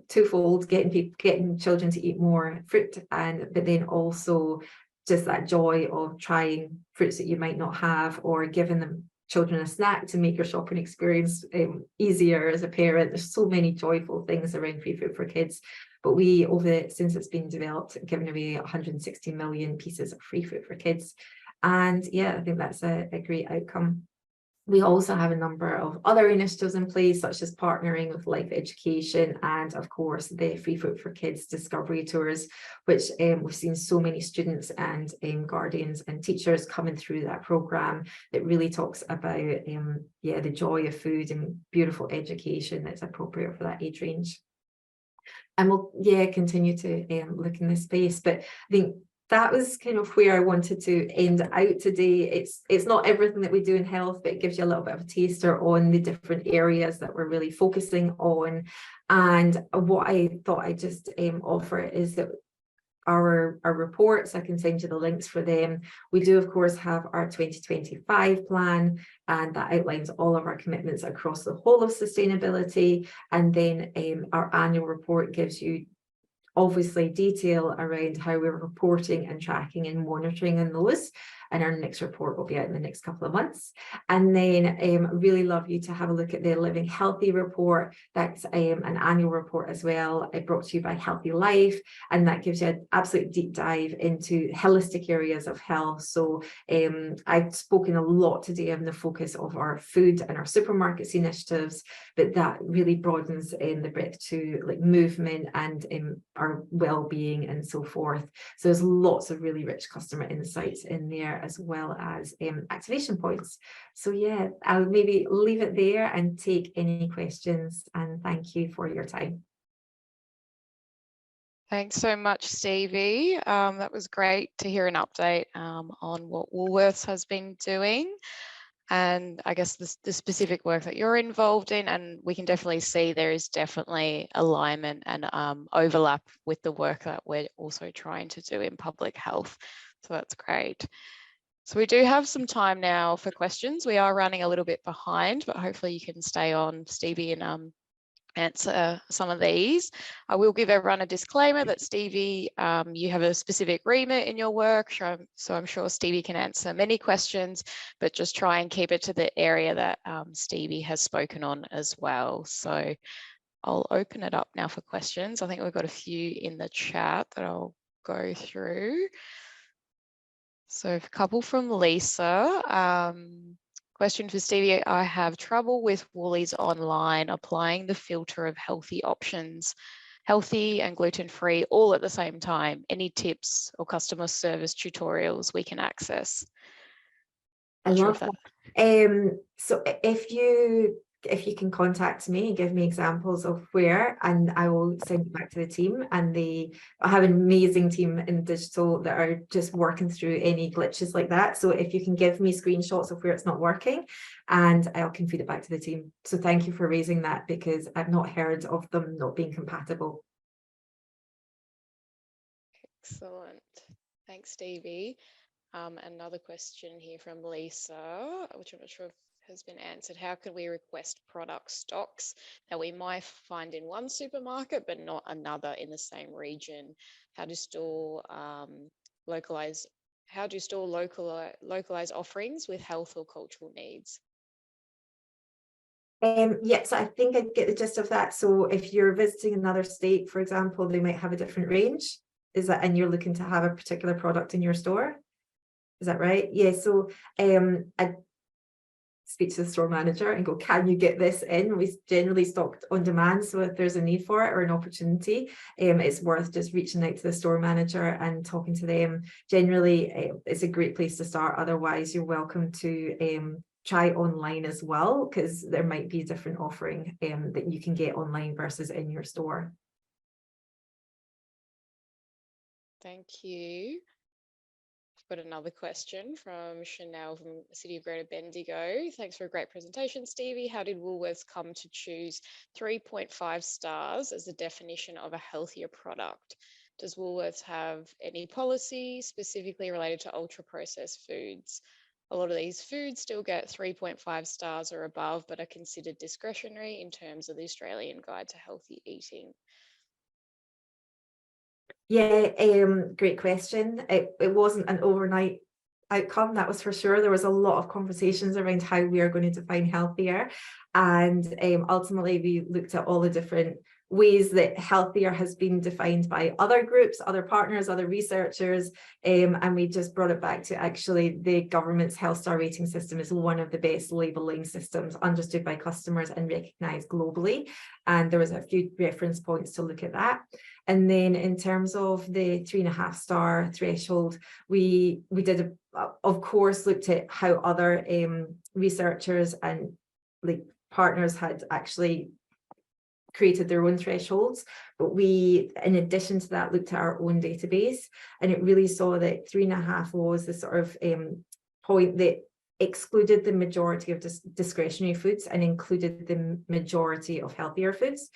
twofold, getting children to eat more fruit, but then also just that joy of trying fruits that you might not have, or giving them children a snack to make your shopping experience easier as a parent. There's so many joyful things around Free Fruit for Kids. But we, since it's been developed, given away 160 million pieces of Free Fruit for Kids. And yeah, I think that's a great outcome. We also have a number of other initiatives in place, such as partnering with Life Education and, of course, the Free Fruit for Kids Discovery Tours, which we've seen so many students and guardians and teachers coming through that programme that really talks about the joy of food and beautiful education that's appropriate for that age range. And we'll continue to look in this space, but I think that was kind of where I wanted to end out today. It's not everything that we do in health, but it gives you a little bit of a taster on the different areas that we're really focusing on. And what I thought I'd just offer is that our reports, I can send you the links for them. We do, of course, have our 2025 plan, and that outlines all of our commitments across the whole of sustainability. And then our annual report gives you obviously detail around how we're reporting and tracking and monitoring in those. And our next report will be out in the next couple of months. And then really love you to have a look at the Living Healthy report. That's an annual report as well, brought to you by Healthy Life. And that gives you an absolute deep dive into holistic areas of health. So I've spoken a lot today on the focus of our food and our supermarkets initiatives, but that really broadens the breadth to like movement and our our well-being and so forth. So there's lots of really rich customer insights in there, as well as activation points. So yeah, I'll maybe leave it there and take any questions, and thank you for your time. Thanks so much, Stevie. That was great to hear an update on what Woolworths has been doing, and I guess the specific work that you're involved in. And we can definitely see there is definitely alignment and overlap with the work that we're also trying to do in public health. So that's great. So we do have some time now for questions. We are running a little bit behind, but hopefully you can stay on, Stevie, and answer some of these. I will give everyone a disclaimer that Stevie, you have a specific remit in your work, so I'm sure Stevie can answer many questions, but just try and keep it to the area that Stevie has spoken on as well. So I'll open it up now for questions. I think we've got a few in the chat that I'll go through. So a couple from Lisa. Question for Stevie: I have trouble with Woolies online applying the filter of healthy options, healthy and gluten-free, all at the same time. Any tips or customer service tutorials we can access? I love that. So if you can contact me and give me examples of where, and I will send it back to the team. And I have an amazing team in digital that are just working through any glitches like that. So if you can give me screenshots of where it's not working, and I can feed it back to the team. So thank you for raising that, because I've not heard of them not being compatible. Excellent. Thanks, Stevie. Another question here from Lisa, which I'm not sure if has been answered. How can we request product stocks that we might find in one supermarket but not another in the same region? How do store localize offerings with health or cultural needs? Yes, I think I get the gist of that. So if you're visiting another state, for example, they might have a different range. Is that, and you're looking to have a particular product in your store? Is that right? Yeah. So I speak to the store manager and go, can you get this in? We generally stock on demand, so if there's a need for it or an opportunity, it's worth just reaching out to the store manager and talking to them. Generally, it's a great place to start. Otherwise, you're welcome to try online as well, because there might be a different offering that you can get online versus in your store. Thank you. I've got another question from Chanel from the City of Greater Bendigo. Thanks for a great presentation, Stevie. How did Woolworths come to choose 3.5 stars as the definition of a healthier product? Does Woolworths have any policy specifically related to ultra-processed foods? A lot of these foods still get 3.5 stars or above, but are considered discretionary in terms of the Australian Guide to Healthy Eating. Yeah, great question. It wasn't an overnight outcome, that was for sure. There was a lot of conversations around how we are going to define healthier, and ultimately we looked at all the different ways that healthier has been defined by other groups, other partners, other researchers, and we just brought it back to actually the government's Health Star rating system is one of the best labelling systems understood by customers and recognised globally, and there was a few reference points to look at that. And then in terms of the 3.5 star threshold, we did, of course, looked at how other researchers and partners had actually created their own thresholds, but we, in addition to that, looked at our own database, and it really saw that 3.5 was the sort of point that excluded the majority of discretionary foods and included the majority of healthier foods.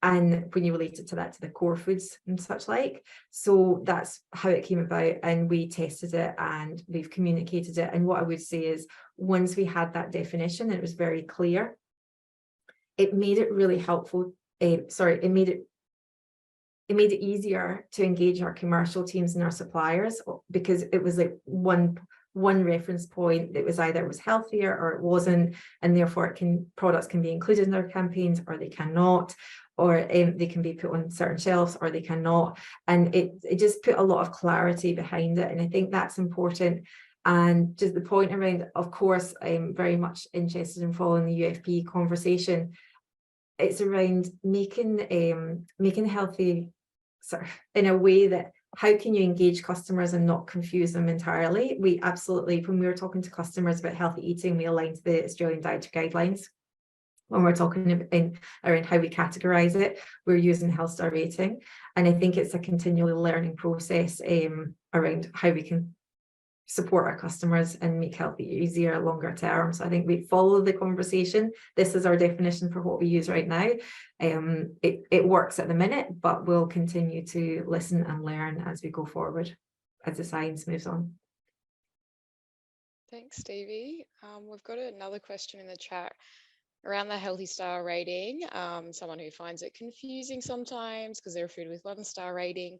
And when you related to that to the core foods and such like. So that's how it came about, and we tested it and we've communicated it. And what I would say is, once we had that definition, it was very clear, it made it really helpful. It made it easier to engage our commercial teams and our suppliers, because it was like one reference point that was either it was healthier or it wasn't, and therefore products can be included in their campaigns or they cannot, or they can be put on certain shelves or they cannot, and it just put a lot of clarity behind it, and I think that's important. And just the point around, of course, I'm very much interested in following the UFP conversation. It's around making healthy sort of in a way that how can you engage customers and not confuse them entirely? We absolutely, when we were talking to customers about healthy eating, we aligned to the Australian Dietary Guidelines. When we're talking about around how we categorize it, we're using health star rating. And I think it's a continually learning process around how we can support our customers and make healthy easier longer term. So I think we follow the conversation. This is our definition for what we use right now. It works at the minute, but we'll continue to listen and learn as we go forward, as the science moves on. Thanks, Stevie. We've got another question in the chat around the Healthy Star rating. Someone who finds it confusing sometimes because they're a food with 1-star rating.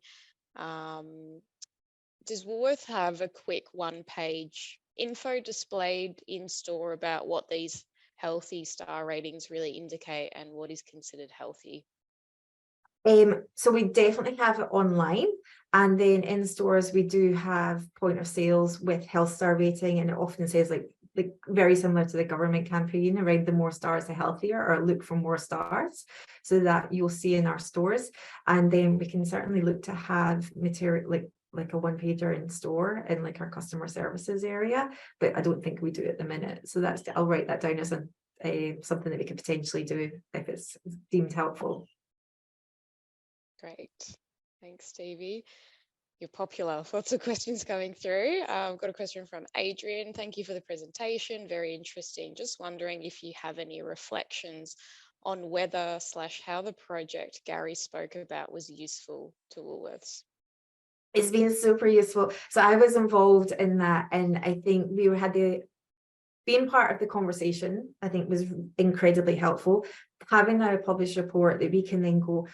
Does Woolworths have a quick 1-page info displayed in store about what these Healthy Star ratings really indicate and what is considered healthy? So we definitely have it online, and then in stores we do have point of sales with health star rating, and it often says like very similar to the government campaign around the more stars the healthier, or look for more stars, so that you'll see in our stores. And then we can certainly look to have material like a 1-pager in store in like our customer services area, but I don't think we do it at the minute. So that's, I'll write that down as something that we could potentially do if it's deemed helpful. Great. Thanks, Stevie. You're popular. Lots of questions coming through. I've got a question from Adrian. Thank you for the presentation. Very interesting. Just wondering if you have any reflections on whether / how the project Gary spoke about was useful to Woolworths. It's been super useful. So I was involved in that, and I think being part of the conversation, I think was incredibly helpful. Having now a published report that we can then go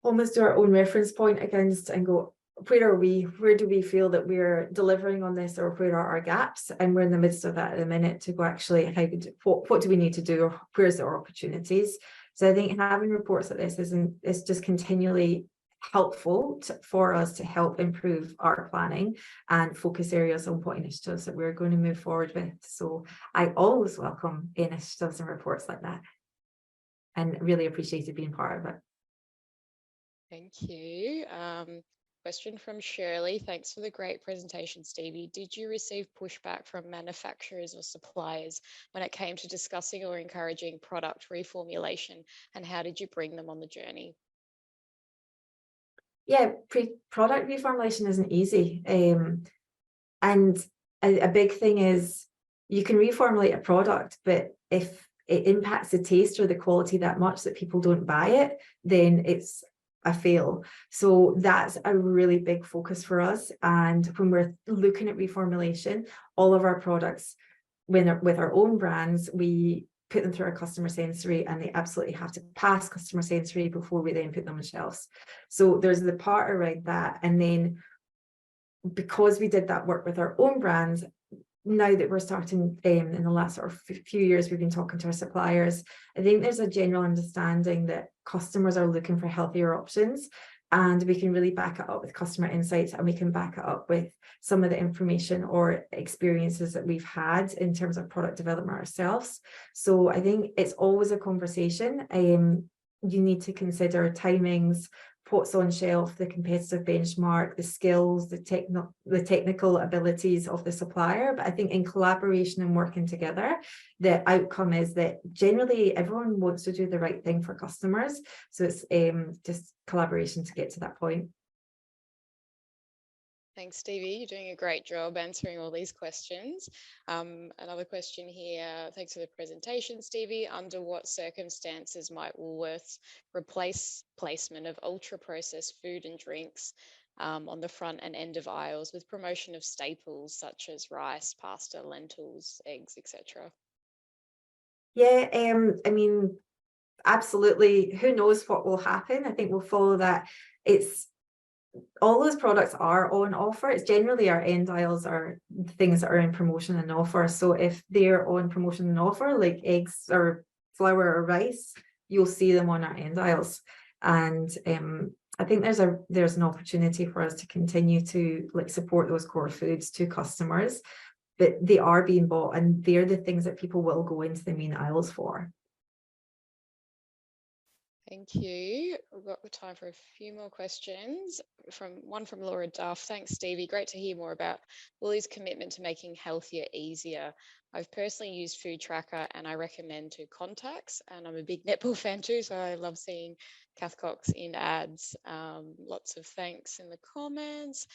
almost do our own reference point against and go, where do we feel that we're delivering on this, or where are our gaps? And we're in the midst of that at the minute to go, actually, what do we need to do, or where's our opportunities? So I think having reports like this is just continually helpful for us to help improve our planning and focus areas on what initiatives that we're going to move forward with. So I always welcome initiatives and reports like that, and really appreciated being part of it. Thank you. Question from Shirley. Thanks for the great presentation, Stevie. Did you receive pushback from manufacturers or suppliers when it came to discussing or encouraging product reformulation, and how did you bring them on the journey? Yeah, product reformulation isn't easy. And a big thing is you can reformulate a product, but if it impacts the taste or the quality that much that people don't buy it, then it's a fail. So that's a really big focus for us. And when we're looking at reformulation, all of our products, when they're with our own brands, we put them through our customer sensory, and they absolutely have to pass customer sensory before we then put them on shelves. So there's the part around that. And then because we did that work with our own brands, now that we're starting in the last sort of few years, we've been talking to our suppliers, I think there's a general understanding that customers are looking for healthier options, and we can really back it up with customer insights, and we can back it up with some of the information or experiences that we've had in terms of product development ourselves. So I think it's always a conversation. You need to consider timings, what's on shelf, the competitive benchmark, the skills, the technical abilities of the supplier. But I think in collaboration and working together, the outcome is that generally everyone wants to do the right thing for customers. So it's just collaboration to get to that point. Thanks, Stevie. You're doing a great job answering all these questions. Another question here. Thanks for the presentation, Stevie. Under what circumstances might Woolworths replace placement of ultra-processed food and drinks on the front and end of aisles with promotion of staples such as rice, pasta, lentils, eggs, etc.? Yeah, I mean, absolutely. Who knows what will happen? I think we'll follow that. All those products are on offer. It's generally our end aisles are things that are in promotion and offer. So if they're on promotion and offer, like eggs or flour or rice, you'll see them on our end aisles. And I think there's an opportunity for us to continue to support those core foods to customers, but they are being bought, and they're the things that people will go into the main aisles for. Thank you. We've got the time for a few more questions. One from Laura Duff. Thanks, Stevie. Great to hear more about Woolies' commitment to making healthier easier. I've personally used Food Tracker and I recommend to contacts, and I'm a big netball fan too, so I love seeing Kath Cox in ads. Lots of thanks in the comments.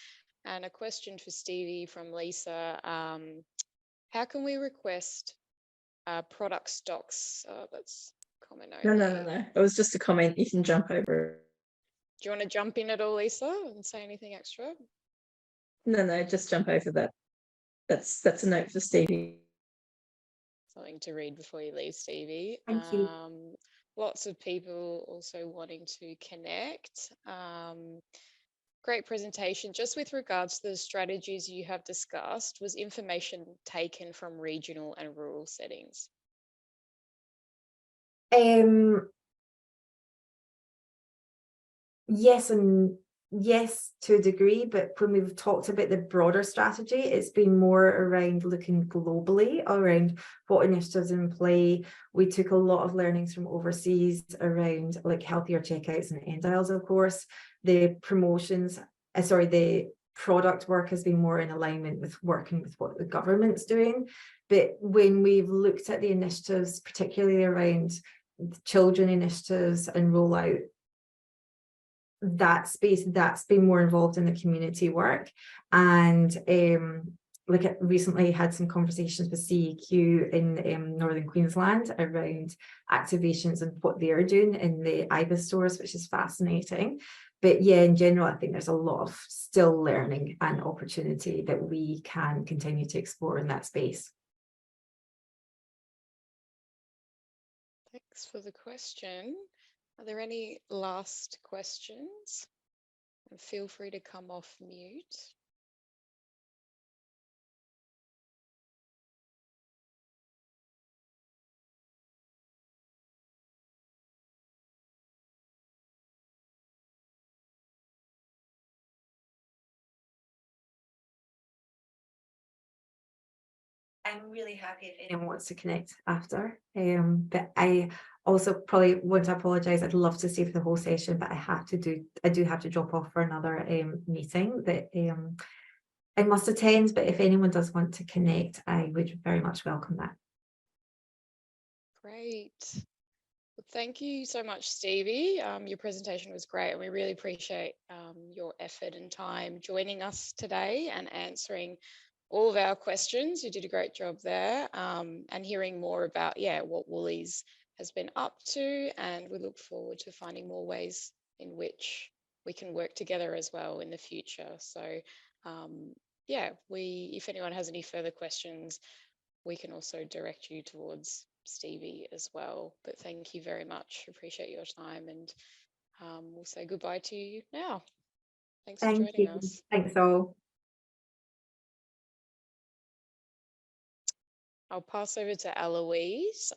And a question for Stevie from Lisa. How can we request product stocks? That's comment only. No. It was just a comment. You can jump over it. Do you want to jump in at all, Lisa, and say anything extra? No, just jump over that. That's a note for Stevie. Something to read before you leave, Stevie. Thank you. Lots of people also wanting to connect. Great presentation. Just with regards to the strategies you have discussed, was information taken from regional and rural settings? Yes and yes to a degree, but when we've talked about the broader strategy, it's been more around looking globally around what initiatives in play. We took a lot of learnings from overseas around like healthier checkouts and end aisles, of course. The the product work has been more in alignment with working with what the government's doing. But when we've looked at the initiatives, particularly around children initiatives and rollout, that space, that's been more involved in the community work. And like I recently had some conversations with CEQ in Northern Queensland around activations and what they're doing in the IBIS stores, which is fascinating. But yeah, in general, I think there's a lot of still learning and opportunity that we can continue to explore in that space. Thanks for the question. Are there any last questions? And feel free to come off mute. I'm really happy if anyone wants to connect after. But I also probably want to apologise. I'd love to stay for the whole session, but I do have to drop off for another meeting that I must attend. But if anyone does want to connect, I would very much welcome that. Great. Well, thank you so much, Stevie. Your presentation was great, and we really appreciate your effort and time joining us today and answering all of our questions. You did a great job there, and hearing more about what Woolies has been up to, and we look forward to finding more ways in which we can work together as well in the future. So if anyone has any further questions, we can also direct you towards Stevie as well. But thank you very much. Appreciate your time, and we'll say goodbye to you now. Thanks for joining us. Thanks all. I'll pass over to Eloise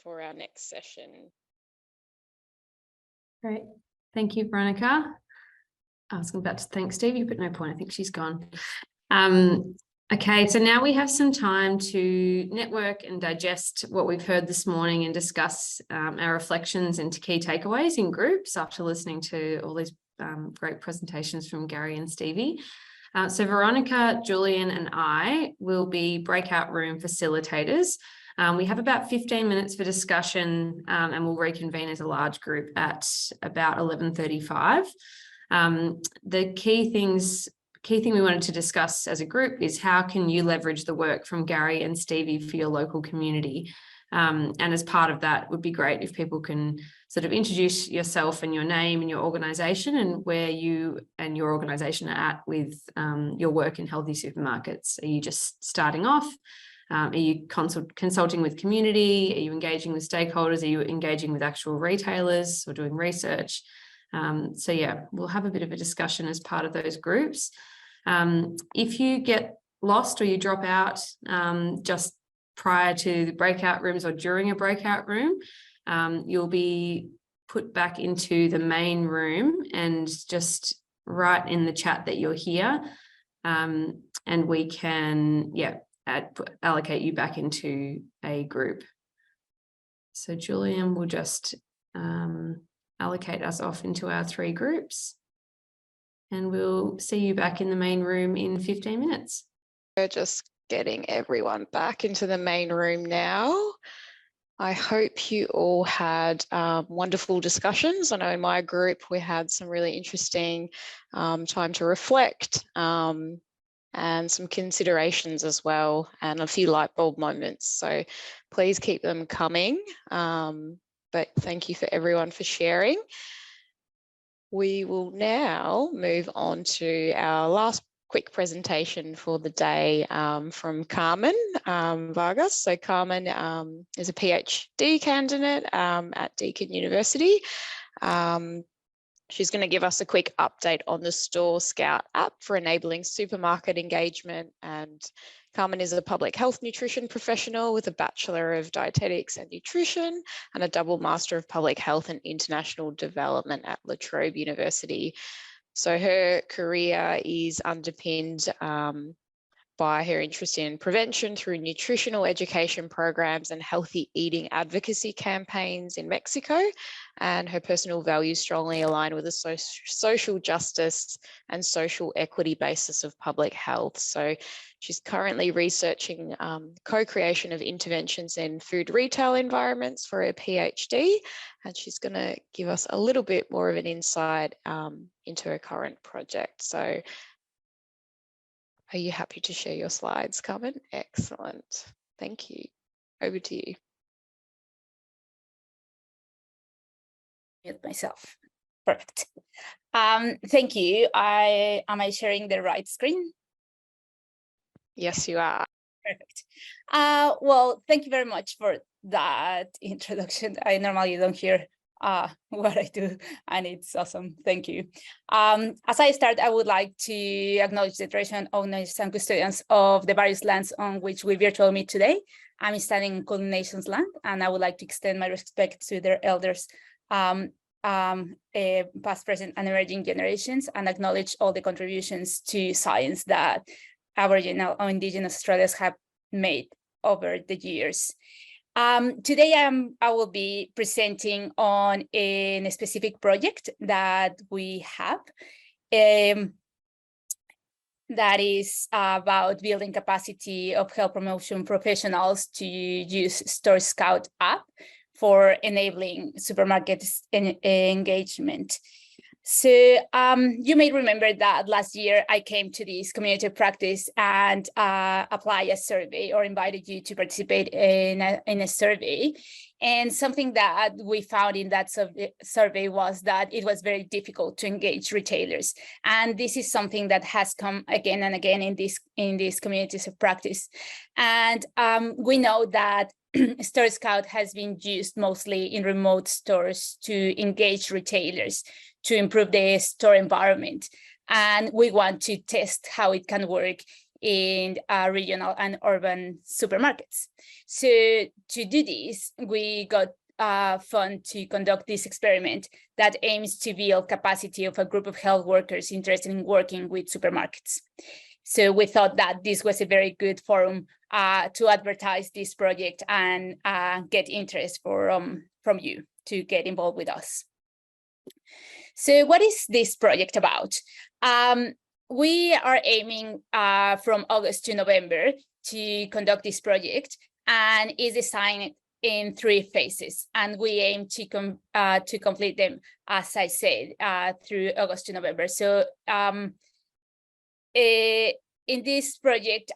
for our next session. Great. Thank you, Veronica. I was about to thank Stevie, but no point. I think she's gone. Okay, so now we have some time to network and digest what we've heard this morning and discuss our reflections into key takeaways in groups after listening to all these great presentations from Gary and Stevie. So Veronica, Julian and I will be breakout room facilitators. We have about 15 minutes for discussion and we'll reconvene as a large group at about 11:35. The key thing we wanted to discuss as a group is how can you leverage the work from Gary and Stevie for your local community? And as part of that, it would be great if people can sort of introduce yourself and your name and your organisation and where you and your organisation are at with your work in healthy supermarkets. Are you just starting off? Are you consulting with community? Are you engaging with stakeholders? Are you engaging with actual retailers or doing research? So yeah, we'll have a bit of a discussion as part of those groups. If you get lost or you drop out just prior to the breakout rooms or during a breakout room, you'll be put back into the main room and just write in the chat that you're here, and we can allocate you back into a group. So Julian will just allocate us off into our 3 groups. And we'll see you back in the main room in 15 minutes. We're just getting everyone back into the main room now. I hope you all had wonderful discussions. I know in my group we had some really interesting time to reflect and some considerations as well, and a few light bulb moments. So please keep them coming. But thank you for everyone for sharing. We will now move on to our last quick presentation for the day from Carmen Vargas. So Carmen is a PhD candidate at Deakin University. She's going to give us a quick update on the Store Scout app for enabling supermarket engagement. And Carmen is a public health nutrition professional with a Bachelor of Dietetics and Nutrition and a double Master of Public Health and International Development at La Trobe University. So her career is underpinned by her interest in prevention through nutritional education programs and healthy eating advocacy campaigns in Mexico. And her personal values strongly align with a social justice and social equity basis of public health. So she's currently researching co-creation of interventions in food retail environments for her PhD. And she's going to give us a little bit more of an insight into her current project. So are you happy to share your slides, Carmen? Excellent. Thank you. Over to you. Mute myself. Perfect. Thank you. Am I sharing the right screen? Yes, you are. Perfect. Well, thank you very much for that introduction. I normally don't hear what I do, and it's awesome. Thank you. As I start, I would like to acknowledge the traditional owners and custodians of the various lands on which we virtually meet today. I'm standing in Kulin Nations land, and I would like to extend my respect to their elders, past, present, and emerging generations, and acknowledge all the contributions to science that Aboriginal or Indigenous Australians have made over the years. Today I will be presenting on a specific project that we have that is about building capacity of health promotion professionals to use Store Scout app for enabling supermarkets engagement. So you may remember that last year I came to this community of practice and applied a survey, or invited you to participate in a survey. And something that we found in that survey was that it was very difficult to engage retailers. And this is something that has come again and again in these communities of practice. And we know that Store Scout has been used mostly in remote stores to engage retailers, to improve the store environment. And we want to test how it can work in regional and urban supermarkets. So to do this, we got fund to conduct this experiment that aims to build capacity of a group of health workers interested in working with supermarkets. So we thought that this was a very good forum to advertise this project and get interest from you to get involved with us. So what is this project about? We are aiming from August to November to conduct this project, and is designed in 3 phases. And we aim to complete them, as I said, through August to November. So in this project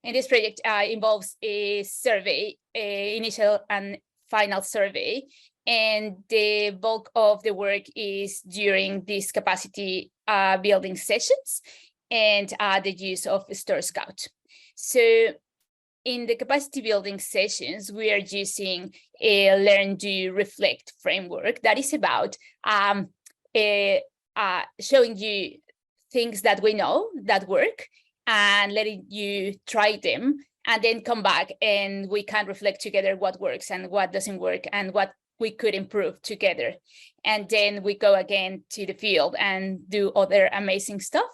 involves a survey, initial and final survey, and the bulk of the work is during these capacity building sessions and the use of Store Scout. So in the capacity building sessions, we are using a learn, do, reflect framework that is about showing you things that we know that work and letting you try them, and then come back and we can reflect together what works and what doesn't work and what we could improve together. And then we go again to the field and do other amazing stuff.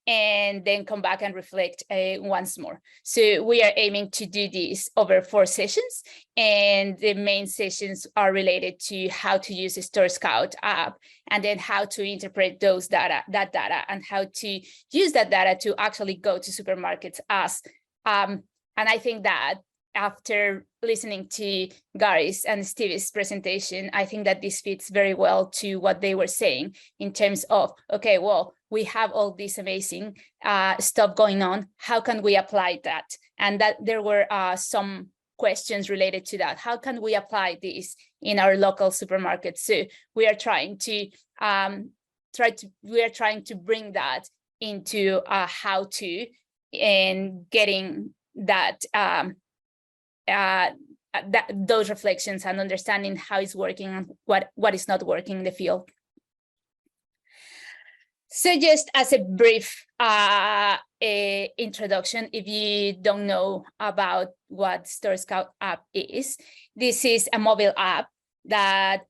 and then come back and reflect once more. So we are aiming to do this over 4 sessions, and the main sessions are related to how to use the StoreScout app, and then how to interpret that data, and how to use that data to actually go to supermarkets as, and I think that after listening to Gary's and Stevie's presentation, I think that this fits very well to what they were saying in terms of, okay, well, we have all this amazing stuff going on. How can we apply that? And that there were some questions related to that. How can we apply this in our local supermarkets? So we are trying to bring that into how to, and getting that those reflections and understanding how it's working and what is not working in the field. So just as a brief introduction, if you don't know about what StoreScout app is, this is a mobile app that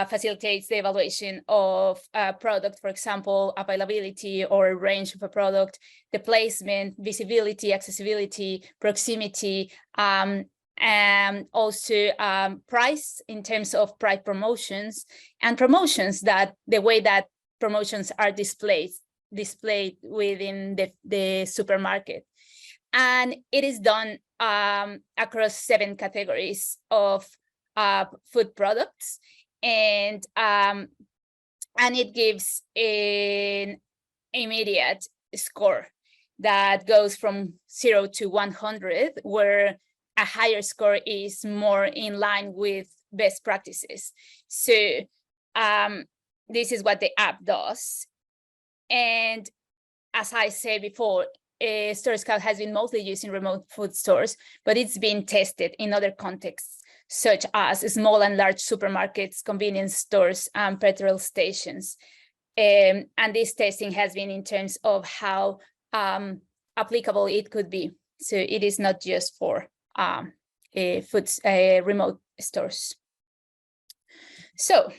facilitates the evaluation of a product, for example, availability or range of a product, the placement, visibility, accessibility, proximity, and also price in terms of price promotions, and promotions, that the way that promotions are displayed within the supermarket. And it is done across 7 categories of food products, and it gives an immediate score that goes from 0 to 100, where a higher score is more in line with best practices. So this is what the app does. And as I said before, StoreScout has been mostly used in remote food stores, but it's been tested in other contexts, such as small and large supermarkets, convenience stores, and petrol stations. And this testing has been in terms of how applicable it could be. So it is not just for remote stores. So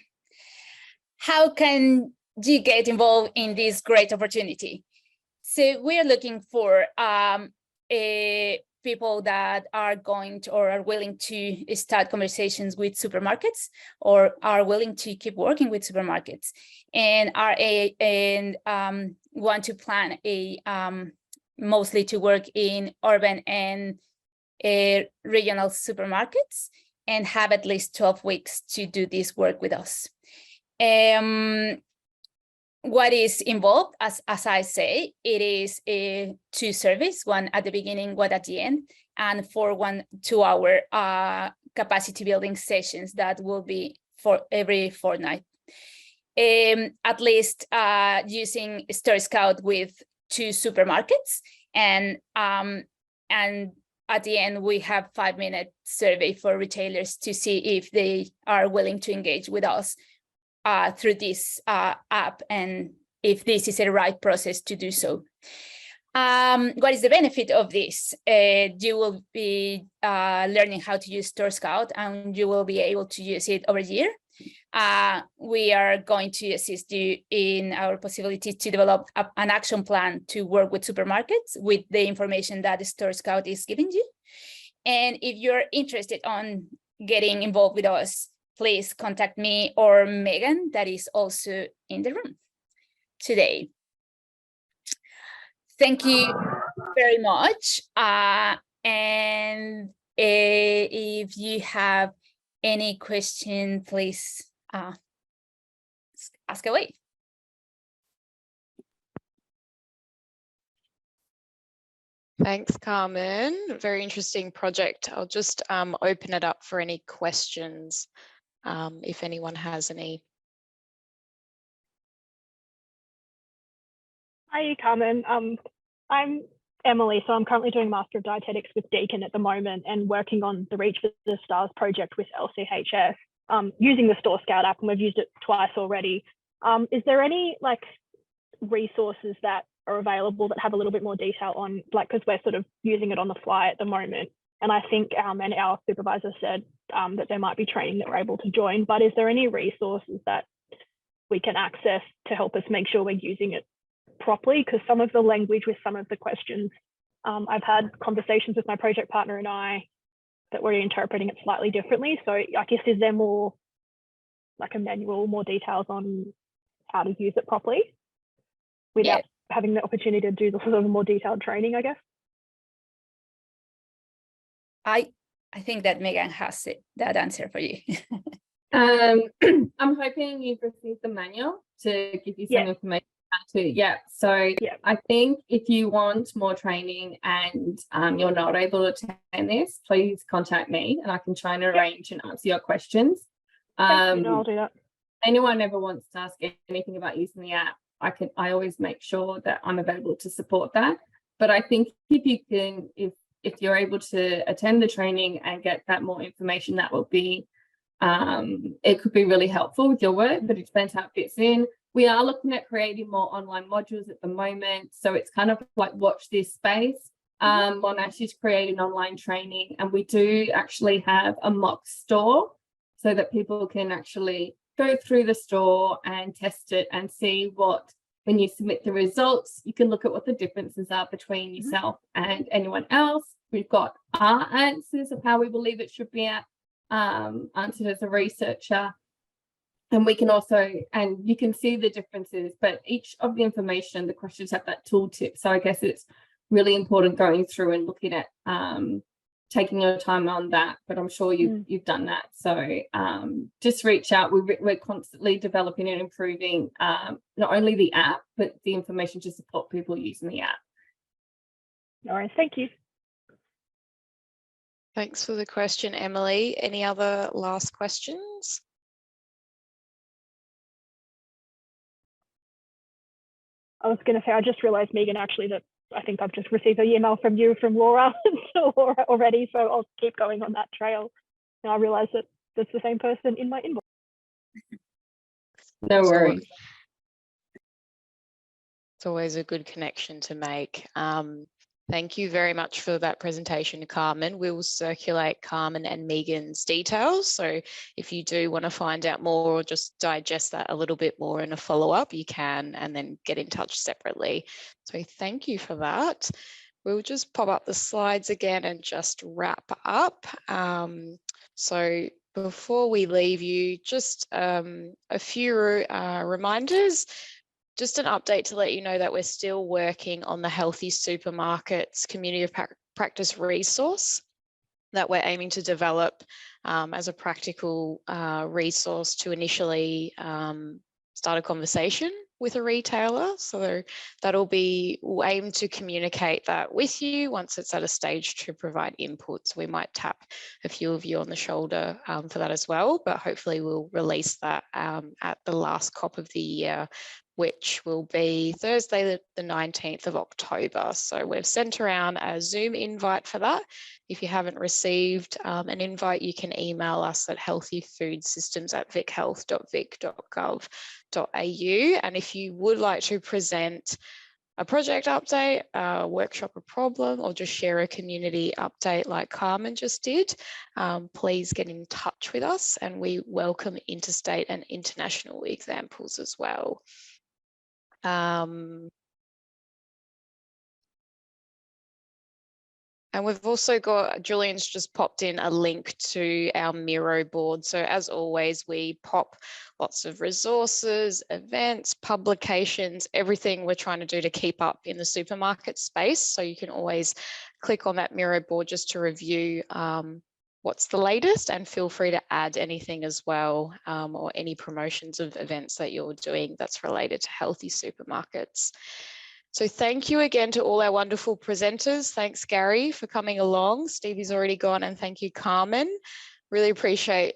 how can you get involved in this great opportunity? So we're looking for people that are going to, or are willing to start conversations with supermarkets, or are willing to keep working with supermarkets, and want to plan mostly to work in urban and regional supermarkets, and have at least 12 weeks to do this work with us. What is involved, as I say, it is 2 surveys, one at the beginning, one at the end, and 4 2-hour capacity building sessions that will be for every fortnight. At least using StoreScout with 2 supermarkets, and at the end we have 5-minute survey for retailers to see if they are willing to engage with us through this app, and if this is the right process to do so. What is the benefit of this? You will be learning how to use StoreScout, and you will be able to use it over a year. We are going to assist you in our possibility to develop an action plan to work with supermarkets with the information that StoreScout is giving you. And if you're interested on getting involved with us, please contact me or Megan, that is also in the room today. Thank you very much. And if you have any question, please ask away. Thanks, Carmen. Very interesting project. I'll just open it up for any questions, if anyone has any. Hi, Carmen. I'm Emily, so I'm currently doing Master of Dietetics with Deakin at the moment, and working on the Reach for the Stars project with LCHS, using the StoreScout app, and we've used it twice already. Is there any resources that are available that have a little bit more detail on, because we're sort of using it on the fly at the moment, and I think our supervisor said that there might be training that we're able to join, but is there any resources that we can access to help us make sure we're using it properly, because some of the language with some of the questions, I've had conversations with my project partner and I that we're interpreting it slightly differently. So I guess, is there more like a manual, more details on how to use it properly without having the opportunity to do the sort of more detailed training, I guess? I think that Megan has that answer for you. I'm hoping you've received the manual to give you some information to. So I think if you want more training and you're not able to attend this, please contact me and I can try and arrange and answer your questions. I'll do that. Anyone ever wants to ask anything about using the app, I always make sure that I'm available to support that. But I think if you're able to attend the training and get that more information, that will be it could be really helpful with your work, but it depends how it fits in. We are looking at creating more online modules at the moment, so it's kind of like watch this space. Monash is creating online training, and we do actually have a mock store so that people can actually go through the store and test it and see what, when you submit the results, you can look at what the differences are between yourself and anyone else. We've got our answers of how we believe it should be answered as a researcher. And we can also, and you can see the differences, but each of the information, the questions have that tooltip. So I guess it's really important going through and looking at taking your time on that, but I'm sure you've done that. So just reach out. We're constantly developing and improving not only the app, but the information to support people using the app. All right, thank you. Thanks for the question, Emily. Any other last questions? I was going to say, I just realised, Megan, actually, that I think I've just received an email from you from Laura already, so I'll keep going on that trail. And I realise that that's the same person in my inbox. No worries. It's always a good connection to make. Thank you very much for that presentation, Carmen. We will circulate Carmen and Megan's details. So if you do want to find out more or just digest that a little bit more in a follow-up, you can, and then get in touch separately. So thank you for that. We'll just pop up the slides again and just wrap up. So before we leave you, just a few reminders. Just an update to let you know that we're still working on the Healthy Supermarkets Community of Practice resource that we're aiming to develop as a practical resource to initially start a conversation with a retailer. So we'll aim to communicate that with you once it's at a stage to provide input. So we might tap a few of you on the shoulder for that as well, but hopefully we'll release that at the last COP of the year, which will be Thursday, the 19th of October. So we've sent around a Zoom invite for that. If you haven't received an invite, you can email us at healthyfoodsystems@vichealth.vic.gov.au. And if you would like to present a project update, a workshop, a problem, or just share a community update like Carmen just did, please get in touch with us, and we welcome interstate and international examples as well. And we've also got, Julian's just popped in a link to our Miro board. So as always, we pop lots of resources, events, publications, everything we're trying to do to keep up in the supermarket space. So you can always click on that Miro board just to review what's the latest, and feel free to add anything as well, or any promotions of events that you're doing that's related to healthy supermarkets. So thank you again to all our wonderful presenters. Thanks, Gary, for coming along. Stevie's already gone, and thank you, Carmen. Really appreciate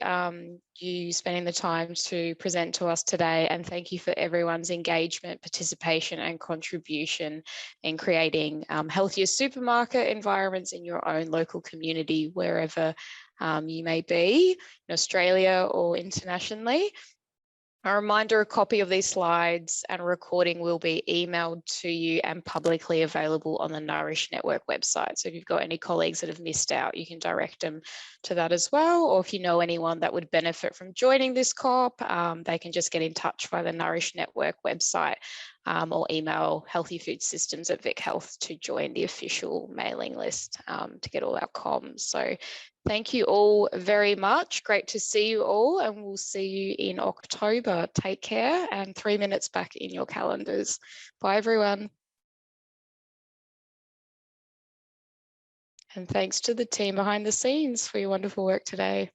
you spending the time to present to us today, and thank you for everyone's engagement, participation and contribution in creating healthier supermarket environments in your own local community, wherever you may be, in Australia or internationally. A reminder, a copy of these slides and a recording will be emailed to you and publicly available on the Nourish Network website. So if you've got any colleagues that have missed out, you can direct them to that as well. Or if you know anyone that would benefit from joining this COP, they can just get in touch via the Nourish Network website or email Healthy Food Systems at Vic Health to join the official mailing list to get all our comms. So thank you all very much. Great to see you all, and we'll see you in October. Take care, and 3 minutes back in your calendars. Bye, everyone. And thanks to the team behind the scenes for your wonderful work today.